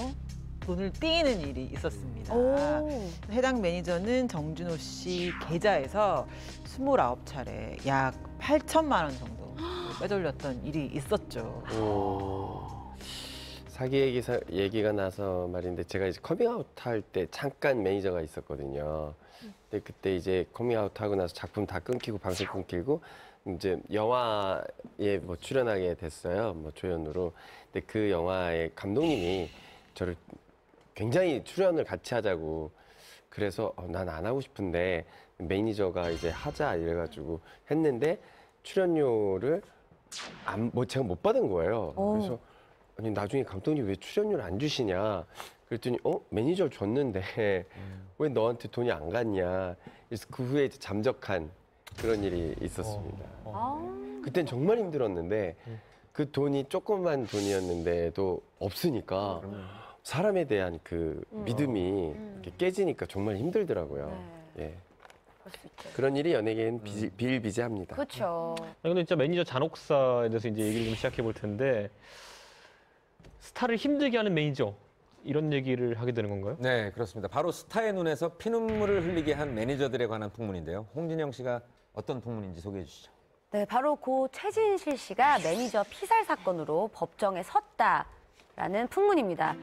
돈을 떼이는 일이 있었습니다. 해당 매니저는 정준호 씨 계좌에서 29차례 약 8천만 원 정도 빼돌렸던 일이 있었죠. 사기 얘기가 나서 말인데 제가 이제 커밍아웃 할 때 잠깐 매니저가 있었거든요. 근데 그때 이제 커밍아웃 하고 나서 작품 다 끊기고 방송 끊기고 이제 영화에 뭐 출연하게 됐어요. 뭐 조연으로. 근데 그 영화의 감독님이 저를 굉장히 출연을 같이 하자고 그래서 난 안 하고 싶은데 매니저가 이제 하자 이래가지고 했는데 출연료를 제가 못 받은 거예요. 그래서 아니 나중에 감독님 왜 출연료를 안 주시냐 그랬더니 매니저 줬는데 왜 너한테 돈이 안 갔냐 그래서 그 후에 이제 잠적한 그런 일이 있었습니다. 그땐 정말 힘들었는데 그 돈이 조그만 돈이었는데도 없으니까 사람에 대한 그 믿음이 이렇게 깨지니까 정말 힘들더라고요. 예. 그런 일이 연예계엔 비일비재합니다. 그렇죠. 근데 진짜 매니저 잔혹사에 대해서 이제 얘기를 좀 시작해 볼 텐데 스타를 힘들게 하는 매니저 이런 얘기를 하게 되는 건가요? 네, 그렇습니다. 바로 스타의 눈에서 피눈물을 흘리게 한 매니저들에 관한 풍문인데요. 홍진영 씨가 어떤 풍문인지 소개해 주시죠. 네, 바로 고 최진실 씨가 매니저 피살 사건으로 법정에 섰다라는 풍문입니다.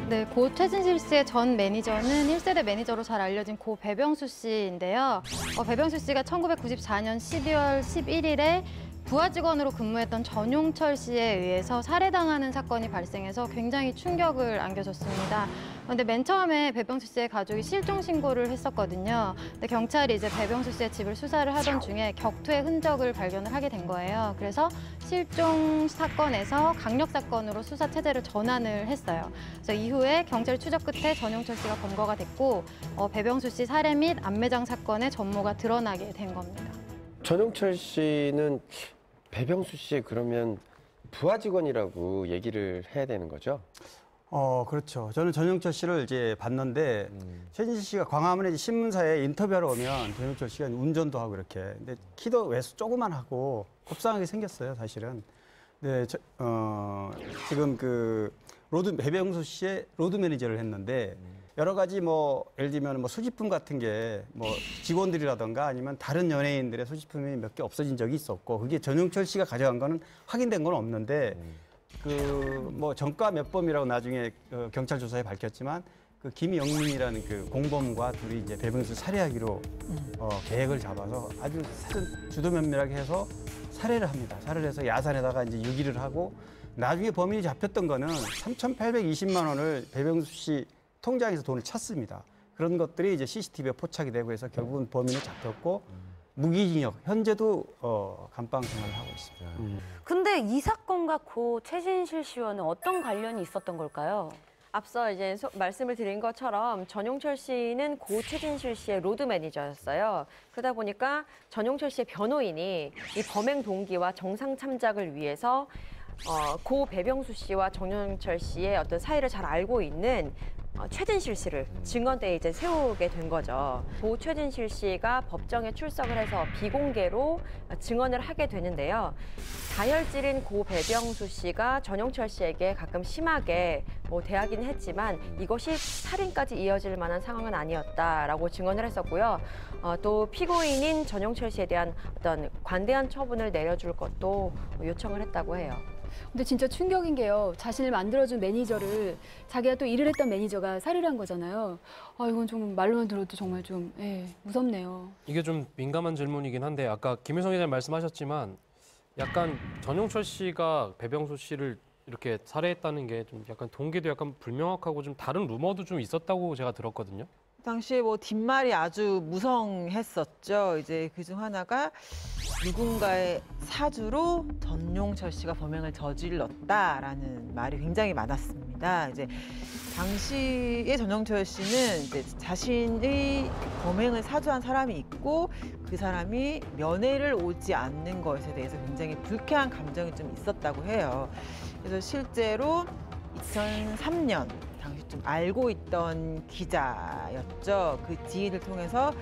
네, 고 최진실 씨의 전 매니저는 1세대 매니저로 잘 알려진 고 배병수 씨인데요. 배병수 씨가 1994년 12월 11일에 부하 직원으로 근무했던 전용철 씨에 의해서 살해당하는 사건이 발생해서 굉장히 충격을 안겨줬습니다. 그런데 맨 처음에 배병수 씨의 가족이 실종 신고를 했었거든요. 근데 경찰이 이제 배병수 씨의 집을 수사를 하던 중에 격투의 흔적을 발견을 하게 된 거예요. 그래서 실종 사건에서 강력 사건으로 수사 체제를 전환을 했어요. 그래서 이후에 경찰 추적 끝에 전용철 씨가 검거가 됐고 배병수 씨 살해 및 암매장 사건의 전모가 드러나게 된 겁니다. 전용철 씨는 배병수 씨 그러면 부하 직원이라고 얘기를 해야 되는 거죠? 그렇죠. 저는 전용철 씨를 이제 봤는데 최진실 씨가 광화문에 신문사에 인터뷰하러 오면 전용철 씨가 운전도 하고 이렇게. 근데 키도 외수 조그만하고 곱상하게 생겼어요, 사실은. 네, 지금 그 배병수 씨의 로드 매니저를 했는데 여러 가지 뭐 예를 들면 뭐 수집품 같은 게 뭐 직원들이라던가 아니면 다른 연예인들의 수집품이 몇 개 없어진 적이 있었고 그게 전용철 씨가 가져간 거는 확인된 건 없는데 그 뭐 전과 몇 범이라고 나중에 경찰 조사에 밝혔지만 그 김영민이라는 그 공범과 둘이 이제 배병수 살해하기로 계획을 잡아서 아주 주도면밀하게 해서 살해를 합니다. 살해를 해서 야산에다가 이제 유기를 하고 나중에 범인이 잡혔던 거는 3,820만 원을 배병수 씨 통장에서 돈을 찾습니다. 그런 것들이 이제 CCTV에 포착이 되고 해서 결국은 범인을 잡혔고 무기징역, 현재도 감방 생활을 하고 있습니다. 근데 이 사건과 고 최진실 씨와는 어떤 관련이 있었던 걸까요? 앞서 이제 말씀을 드린 것처럼 전용철 씨는 고 최진실 씨의 로드 매니저였어요. 그러다 보니까 전용철 씨의 변호인이 이 범행 동기와 정상 참작을 위해서 고 배병수 씨와 전용철 씨의 어떤 사이를 잘 알고 있는 최진실 씨를 증언대에 이제 세우게 된 거죠. 고 최진실 씨가 법정에 출석을 해서 비공개로 증언을 하게 되는데요. 다혈질인 고 배병수 씨가 전용철 씨에게 가끔 심하게 대하긴 했지만 이것이 살인까지 이어질 만한 상황은 아니었다라고 증언을 했었고요. 또 피고인인 전용철 씨에 대한 어떤 관대한 처분을 내려줄 것도 요청을 했다고 해요. 근데 진짜 충격인 게요. 자신을 만들어준 매니저를 자기가 또 일을 했던 매니저가 살해를 한 거잖아요. 이건 좀 말로만 들어도 정말 좀 무섭네요. 이게 좀 민감한 질문이긴 한데 아까 김효성 기자님 말씀하셨지만 약간 전용철 씨가 배병수 씨를 이렇게 살해했다는 게 좀 약간 동기도 약간 불명확하고 좀 다른 루머도 좀 있었다고 제가 들었거든요. 당시에 뒷말이 아주 무성했었죠. 이제 그중 하나가 누군가의 사주로 전용철 씨가 범행을 저질렀다라는 말이 굉장히 많았습니다. 이제 당시에 전용철 씨는 이제 자신의 범행을 사주한 사람이 있고 그 사람이 면회를 오지 않는 것에 대해서 굉장히 불쾌한 감정이 좀 있었다고 해요. 그래서 실제로 2003년 당시 좀 알고 있던 기자였죠. 그 지인을 통해서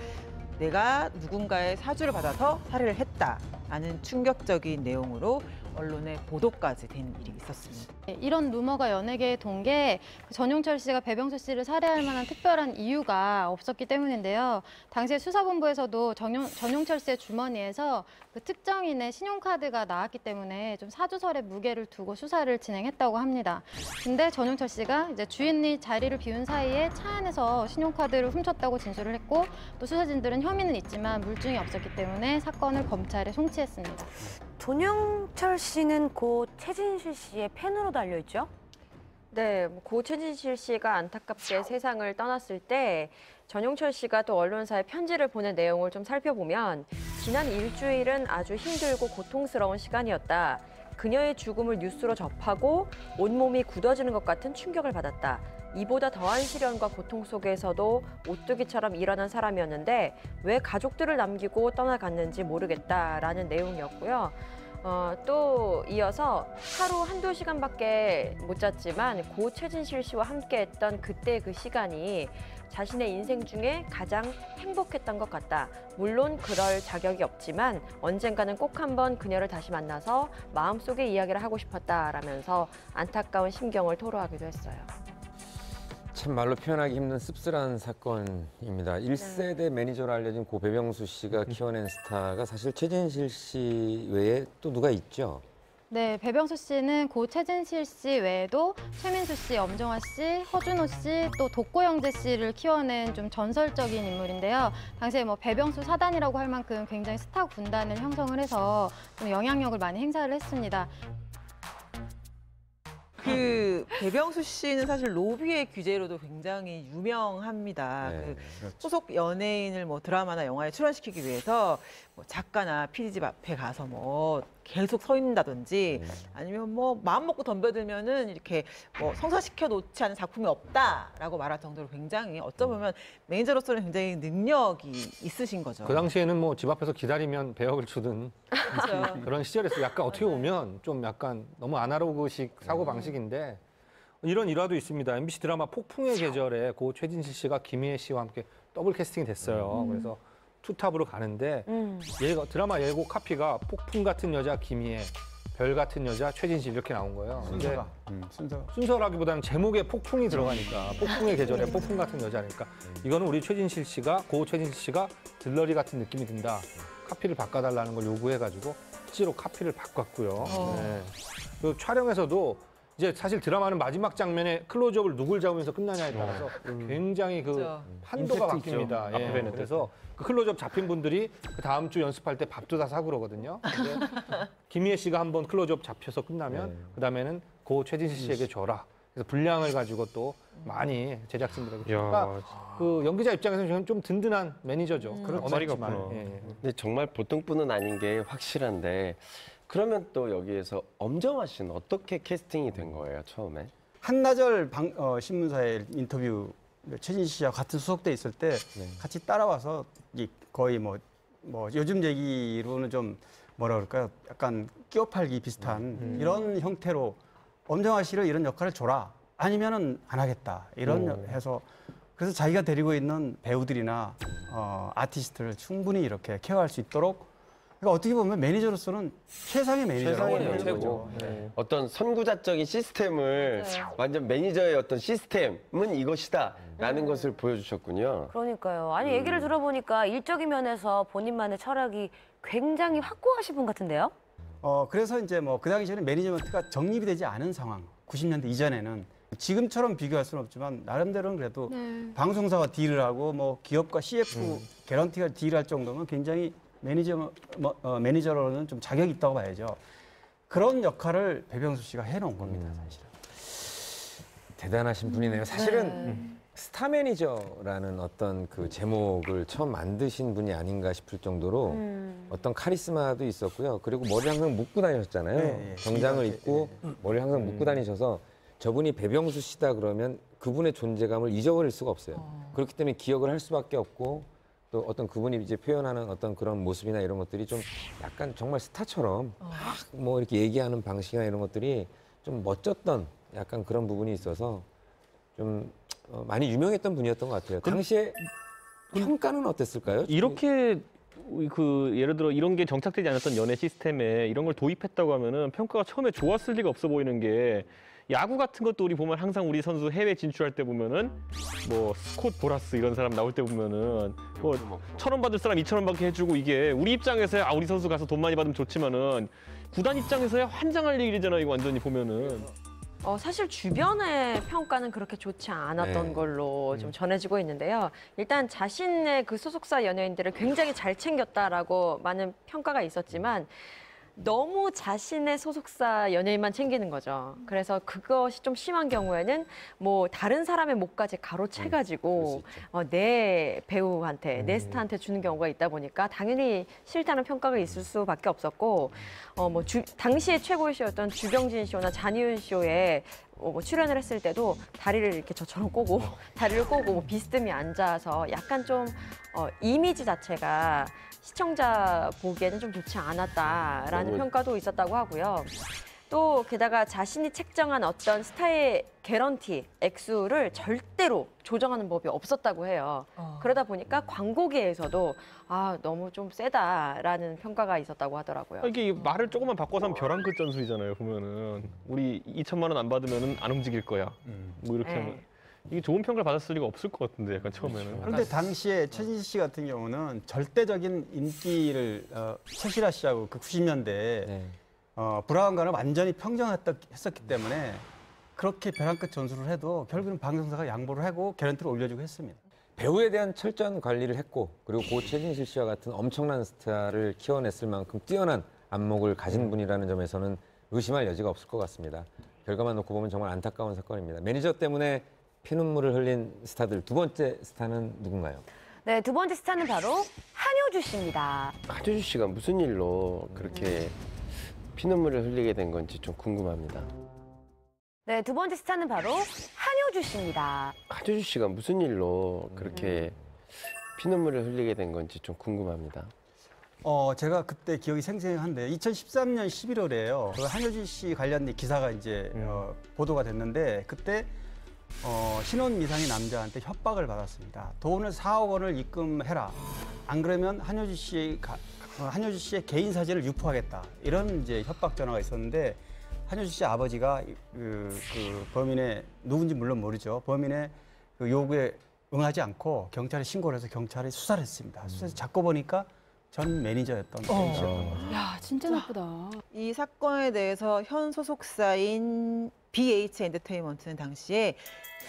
내가 누군가의 사주를 받아서 살해를 했다라는 충격적인 내용으로 언론에 보도까지 된 일이 있었습니다. 이런 루머가 연예계에 돈 게 전용철 씨가 배병수 씨를 살해할 만한 특별한 이유가 없었기 때문인데요. 당시에 수사본부에서도 전용철 씨의 주머니에서 그 특정인의 신용카드가 나왔기 때문에 좀 사주설에 무게를 두고 수사를 진행했다고 합니다. 근데 전용철 씨가 이제 주인이 자리를 비운 사이에 차 안에서 신용카드를 훔쳤다고 진술을 했고 또 수사진들은 혐의는 있지만 물증이 없었기 때문에 사건을 검찰에 송치했습니다. 전용철 씨는 고 최진실 씨의 팬으로도 알려있죠? 네, 고 최진실 씨가 안타깝게 세상을 떠났을 때 전용철 씨가 또 언론사에 편지를 보낸 내용을 좀 살펴보면 지난 일주일은 아주 힘들고 고통스러운 시간이었다. 그녀의 죽음을 뉴스로 접하고 온몸이 굳어지는 것 같은 충격을 받았다. 이보다 더한 시련과 고통 속에서도 오뚜기처럼 일어난 사람이었는데 왜 가족들을 남기고 떠나갔는지 모르겠다라는 내용이었고요. 또 이어서 하루 한두 시간밖에 못 잤지만 고 최진실 씨와 함께했던 그때 그 시간이 자신의 인생 중에 가장 행복했던 것 같다. 물론 그럴 자격이 없지만 언젠가는 꼭 한번 그녀를 다시 만나서 마음속의 이야기를 하고 싶었다라면서 안타까운 심경을 토로하기도 했어요. 참 말로 표현하기 힘든 씁쓸한 사건입니다. 1세대 매니저로 알려진 고 배병수 씨가 키워낸 스타가 사실 최진실 씨 외에 또 누가 있죠? 네, 배병수 씨는 고 최진실 씨 외에도 최민수 씨, 엄정화 씨, 허준호 씨, 또 독고 영재 씨를 키워낸 좀 전설적인 인물인데요. 당시에 배병수 사단이라고 할 만큼 굉장히 스타 군단을 형성을 해서 좀 영향력을 많이 행사를 했습니다. 그 배병수 씨는 사실 로비의 규제로도 굉장히 유명합니다. 네, 그렇죠. 소속 연예인을 드라마나 영화에 출연시키기 위해서 작가나 PD집 앞에 가서 계속 서 있는다든지 아니면 마음 먹고 덤벼들면은 이렇게 성사시켜 놓지 않은 작품이 없다라고 말할 정도로 굉장히 어쩌면 매니저로서는 굉장히 능력이 있으신 거죠. 그 당시에는 집 앞에서 기다리면 배역을 주든 그렇죠. 그런 시절에서 약간 어떻게 보면 좀 약간 너무 아날로그식 사고 방식인데 이런 일화도 있습니다. MBC 드라마 폭풍의 계절에 고 최진실 씨가 김희애 씨와 함께 더블 캐스팅이 됐어요. 그래서 투탑으로 가는데 드라마 예고 카피가 폭풍 같은 여자 김희애, 별 같은 여자 최진실 이렇게 나온 거예요. 순서가. 순서라기보다는 제목에 폭풍이 들어가니까 폭풍의 계절에 폭풍 같은 여자니까 이거는 우리 최진실 씨가 고 최진실 씨가 들러리 같은 느낌이 든다. 카피를 바꿔달라는 걸 요구해가지고 실제로 카피를 바꿨고요. 네. 그 촬영에서도 이제 사실 드라마는 마지막 장면에 클로즈업을 누굴 잡으면서 끝나냐에 따라서 굉장히 그 판도가 바뀝니다. 예. 그래서 그 클로즈업 잡힌 분들이 그 다음 주 연습할 때 밥도 다 사고 그러거든요. 근데 김희애 씨가 한번 클로즈업 잡혀서 끝나면 그다음에는 고 최진실 씨에게 줘라. 그래서 분량을 가지고 또 많이 제작진들에게 주니까 그 연기자 입장에서는 저는 좀 든든한 매니저죠. 그런 자리가 없구나. 근데 정말 보통 분은 아닌 게 확실한데 그러면 또 여기에서 엄정화 씨는 어떻게 캐스팅이 된 거예요, 처음에? 한나절 신문사의 인터뷰 최진실 씨와 같은 수속돼 있을 때 같이 따라와서 거의 요즘 얘기로는 좀 뭐라 그럴까요? 약간 끼어팔기 비슷한 이런 형태로 엄정화 씨를 이런 역할을 줘라. 아니면은 안 하겠다 이런 해서 그래서 자기가 데리고 있는 배우들이나 아티스트를 충분히 이렇게 케어할 수 있도록 그러니까 어떻게 보면 매니저로서는 최상의 매니저라고 최상이에요, 보는 최고. 거죠. 네. 어떤 선구자적인 시스템을 완전 매니저의 어떤 시스템은 이것이다라는 것을 보여주셨군요. 그러니까요. 아니 얘기를 들어보니까 일적인 면에서 본인만의 철학이 굉장히 확고하신 분 같은데요? 그래서 이제 뭐 그 당시에는 매니지먼트가 정립이 되지 않은 상황, 90년대 이전에는 지금처럼 비교할 수는 없지만 나름대로는 그래도 방송사와 딜을 하고 뭐 기업과 CF 개런티가 딜할 정도면 굉장히 매니저로는 좀 자격이 있다고 봐야죠. 그런 역할을 배병수 씨가 해놓은 겁니다, 사실은. 대단하신 분이네요. 사실은 스타 매니저라는 어떤 그 제목을 처음 만드신 분이 아닌가 싶을 정도로 어떤 카리스마도 있었고요. 그리고 머리 항상 묶고 다니셨잖아요. 네, 정장을 입고 머리 항상 묶고 다니셔서 저분이 배병수 씨다 그러면 그분의 존재감을 잊어버릴 수가 없어요. 그렇기 때문에 기억을 할 수밖에 없고 또 어떤 그분이 이제 표현하는 어떤 그런 모습이나 이런 것들이 좀 약간 정말 스타처럼 막 뭐 이렇게 얘기하는 방식이나 이런 것들이 좀 멋졌던 약간 그런 부분이 있어서 좀 많이 유명했던 분이었던 것 같아요. 당시에 평가는 어땠을까요? 이렇게 예를 들어 이런 게 정착되지 않았던 연애 시스템에 이런 걸 도입했다고 하면은 평가가 처음에 좋았을 리가 없어 보이는 게 야구 같은 것도 우리 보면 항상 우리 선수 해외 진출할 때 보면은 뭐 스콧 보라스 이런 사람 나올 때 보면은 뭐 1,000원 받을 사람 2,000원 받게 해주고 이게 우리 입장에서야 우리 선수 가서 돈 많이 받으면 좋지만은 구단 입장에서야 환장할 일이잖아 이거 완전히 보면은. 사실 주변의 평가는 그렇게 좋지 않았던 네. 걸로 좀 전해지고 있는데요. 일단 자신의 그 소속사 연예인들을 굉장히 잘 챙겼다라고 많은 평가가 있었지만 너무 자신의 소속사 연예인만 챙기는 거죠. 그래서 그것이 좀 심한 경우에는 뭐 다른 사람의 목까지 가로채가지고 내 배우한테, 내 스타한테 주는 경우가 있다 보니까 당연히 싫다는 평가가 있을 수밖에 없었고 뭐 당시에 최고의 쇼였던 주병진 쇼나 잔이윤 쇼에 뭐 출연을 했을 때도 다리를 이렇게 저처럼 꼬고 다리를 꼬고 뭐 비스듬히 앉아서 약간 좀 이미지 자체가 시청자 보기에는 좀 좋지 않았다라는 평가도 있었다고 하고요. 또 게다가 자신이 책정한 어떤 스타의 개런티, 액수를 절대로 조정하는 법이 없었다고 해요. 그러다 보니까 광고계에서도 너무 좀 세다라는 평가가 있었다고 하더라고요. 이게 말을 조금만 바꿔서 하면 벼랑 끝 전술이잖아요. 보면은 우리 2천만 원 안 받으면은 안 움직일 거야. 뭐 이렇게 하면. 이게 좋은 평가를 받았을 리가 없을 것 같은데 약간 처음에는. 그런데 당시에 최진실 씨 같은 경우는 절대적인 인기를 최실아 씨하고 그 90년대에 브라운관을 완전히 평정했었기 때문에 그렇게 벼랑 끝 전술을 해도 결국은 방송사가 양보를 하고 개런티를 올려주고 했습니다. 배우에 대한 철저한 관리를 했고 그리고 고 최진실 씨와 같은 엄청난 스타를 키워냈을 만큼 뛰어난 안목을 가진 분이라는 점에서는 의심할 여지가 없을 것 같습니다. 결과만 놓고 보면 정말 안타까운 사건입니다. 매니저 때문에 피눈물을 흘린 스타들 두 번째 스타는 누군가요? 네, 두 번째 스타는 바로 한효주 씨입니다. 하주주 씨가 무슨 일로 그렇게 피눈물을 흘리게 된 건지 좀 궁금합니다. 네, 두 번째 스타는 바로 한효주 씨입니다. 하주주 씨가 무슨 일로 그렇게 피눈물을 흘리게 된 건지 좀 궁금합니다. 제가 그때 기억이 생생한데 2013년 11월에요. 그 한효주 씨 관련 기사가 이제 보도가 됐는데 그때 신혼 미상의 남자한테 협박을 받았습니다. 돈을 4억 원을 입금해라. 안 그러면 한효주 씨의 개인 사진을 유포하겠다. 이런 이제 협박 전화가 있었는데 한효주 씨 아버지가 그 범인의 누군지 물론 모르죠. 범인의 그 요구에 응하지 않고 경찰에 신고를 해서 경찰이 수사를 했습니다. 수사해서 잡고 보니까 전 매니저였던 분이셨던 거죠. 야, 진짜 나쁘다. 이 사건에 대해서 현 소속사인 BH 엔터테인먼트는 당시에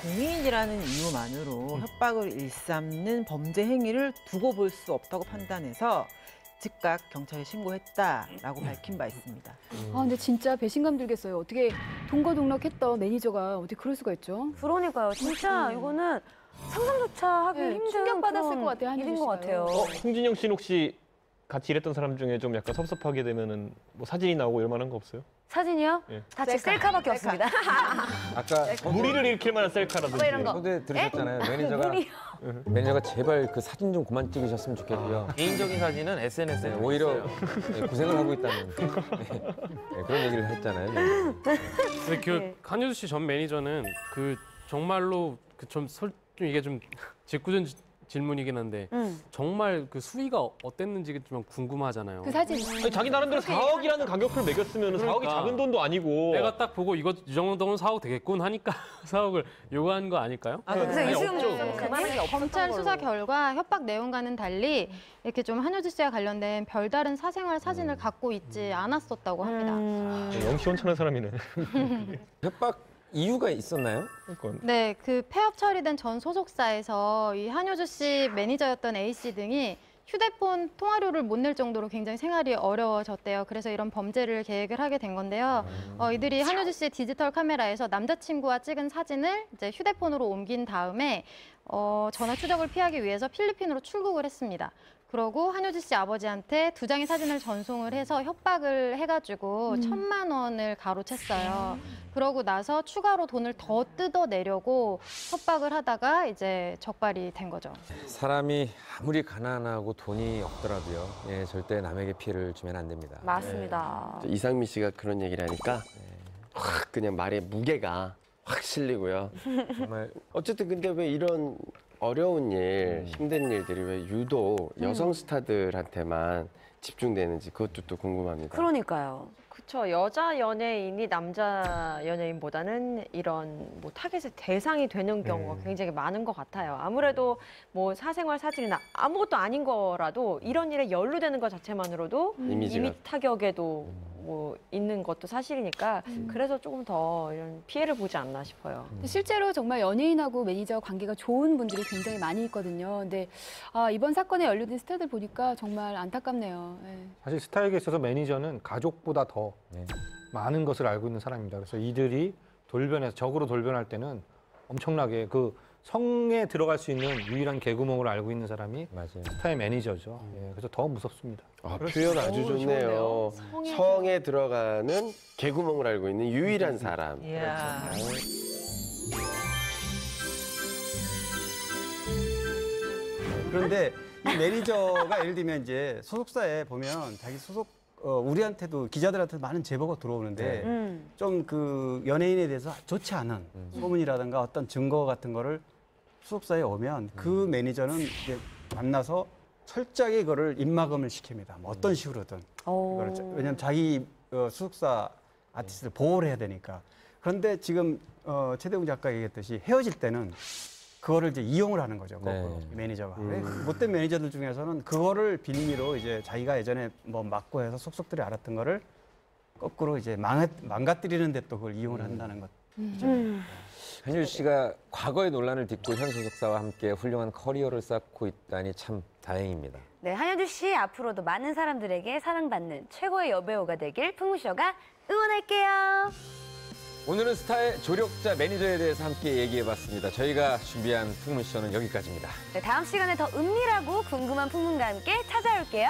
공인이라는 이유만으로 협박을 일삼는 범죄 행위를 두고 볼 수 없다고 판단해서 즉각 경찰에 신고했다라고 밝힌 바 있습니다. 근데 진짜 배신감 들겠어요. 어떻게 동거동락했던 매니저가 어떻게 그럴 수가 있죠? 그러니까요. 진짜 이거는 상상조차 하기 힘든 충격받았을 그런 것 같아요, 한효주 일인 것 씨가요. 같아요. 홍진영 씨는 혹시 같이 일했던 사람 중에 좀 약간 섭섭하게 되면은 뭐 사진이 나오고 이럴 만한 거 없어요? 사진이요? 예. 다 제 셀카밖에 없습니다. 아까 무리를 일으킬 만한 셀카라든지. 뭐 이런 거. 소개 들으셨잖아요. 매니저가 무리. 매니저가 제발 그 사진 좀 그만 찍으셨으면 좋겠고요. 개인적인 사진은 SNS에 네, 오히려 고생을 하고 있다는 그런 얘기를 했잖아요. 근데 그 네. 한효주 씨 전 매니저는 그 정말로 좀 이게 좀 직구전 질문이긴 한데 정말 그 수위가 어땠는지 좀 궁금하잖아요. 그 사진. 아니, 자기 나름대로 4억이라는 가격표를 매겼으면 그러니까. 4억이 작은 돈도 아니고. 내가 딱 보고 이거 이 정도면 4억 되겠군 하니까 4억을 요구한 거 아닐까요? 그래서 아니, 이승 없죠. 검찰 수사 결과 협박 내용과는 달리 이렇게 좀 한효주 씨와 관련된 별다른 사생활 사진을 갖고 있지 않았었다고 합니다. 영시원천한 사람이네. 협박 이유가 있었나요? 그러니까. 네, 그 폐업 처리된 전 소속사에서 이 한효주 씨 매니저였던 A 씨 등이 휴대폰 통화료를 못 낼 정도로 굉장히 생활이 어려워졌대요. 그래서 이런 범죄를 계획을 하게 된 건데요. 이들이 한효주 씨의 디지털 카메라에서 남자친구와 찍은 사진을 이제 휴대폰으로 옮긴 다음에 전화 추적을 피하기 위해서 필리핀으로 출국을 했습니다. 그러고 한효주 씨 아버지한테 2장의 사진을 전송을 해서 협박을 해가지고 1,000만 원을 가로챘어요. 그러고 나서 추가로 돈을 더 뜯어내려고 협박을 하다가 이제 적발이 된 거죠. 사람이 아무리 가난하고 돈이 없더라도요. 예, 절대 남에게 피해를 주면 안 됩니다. 맞습니다. 이상민 씨가 그런 얘기를 하니까 확 그냥 말의 무게가 확 실리고요. 정말 어쨌든 근데 왜 이런 어려운 일, 힘든 일들이 왜 유독 여성 스타들한테만 집중되는지 그것도 또 궁금합니다. 그러니까요. 그렇죠. 여자 연예인이 남자 연예인보다는 이런 뭐 타겟의 대상이 되는 경우가 굉장히 많은 것 같아요. 아무래도 뭐 사생활 사진이나 아무것도 아닌 거라도 이런 일에 연루되는 것 자체만으로도 이미지 타격에도 뭐 있는 것도 사실이니까 그래서 조금 더 이런 피해를 보지 않나 싶어요. 실제로 정말 연예인하고 매니저 관계가 좋은 분들이 굉장히 많이 있거든요. 근데 이번 사건에 연루된 스타들 보니까 정말 안타깝네요. 네. 사실 스타에게 있어서 매니저는 가족보다 더 많은 것을 알고 있는 사람입니다. 그래서 이들이 돌변해서 적으로 돌변할 때는 엄청나게 그 성에 들어갈 수 있는 유일한 개구멍을 알고 있는 사람이 맞아요. 스타의 매니저죠. 예, 그래서 더 무섭습니다. 표현 아주 좋네요. 성에 들어가는 개구멍을 알고 있는 유일한 사람. 이야. 그런데 이 매니저가 예를 들면 이제 소속사에 보면 자기 소속 우리한테도 기자들한테도 많은 제보가 들어오는데 좀 그 연예인에 대해서 좋지 않은 소문이라든가 어떤 증거 같은 거를 소속사에 오면 그 매니저는 이제 만나서 철저하게 이거를 입막음을 시킵니다. 뭐 어떤 식으로든. 이거를 왜냐하면 자기 소속사 아티스트를 보호를 해야 되니까. 그런데 지금 최대웅 작가가 얘기했듯이 헤어질 때는 그거를 이제 이용을 하는 거죠. 거꾸로 매니저가. 못된 매니저들 중에서는 그거를 빌미로 이제 자기가 예전에 뭐 맞고 해서 속속들이 알았던 거를 거꾸로 이제 망가뜨리는데 또 그걸 이용을 한다는 것. 한효주 씨가 과거의 논란을 딛고 현 소속사와 함께 훌륭한 커리어를 쌓고 있다니 참 다행입니다. 네, 한효주 씨 앞으로도 많은 사람들에게 사랑받는 최고의 여배우가 되길 풍무쇼가 응원할게요. 오늘은 스타의 조력자 매니저에 대해서 함께 얘기해봤습니다. 저희가 준비한 풍문쇼는 여기까지입니다. 네, 다음 시간에 더 은밀하고 궁금한 풍문과 함께 찾아올게요.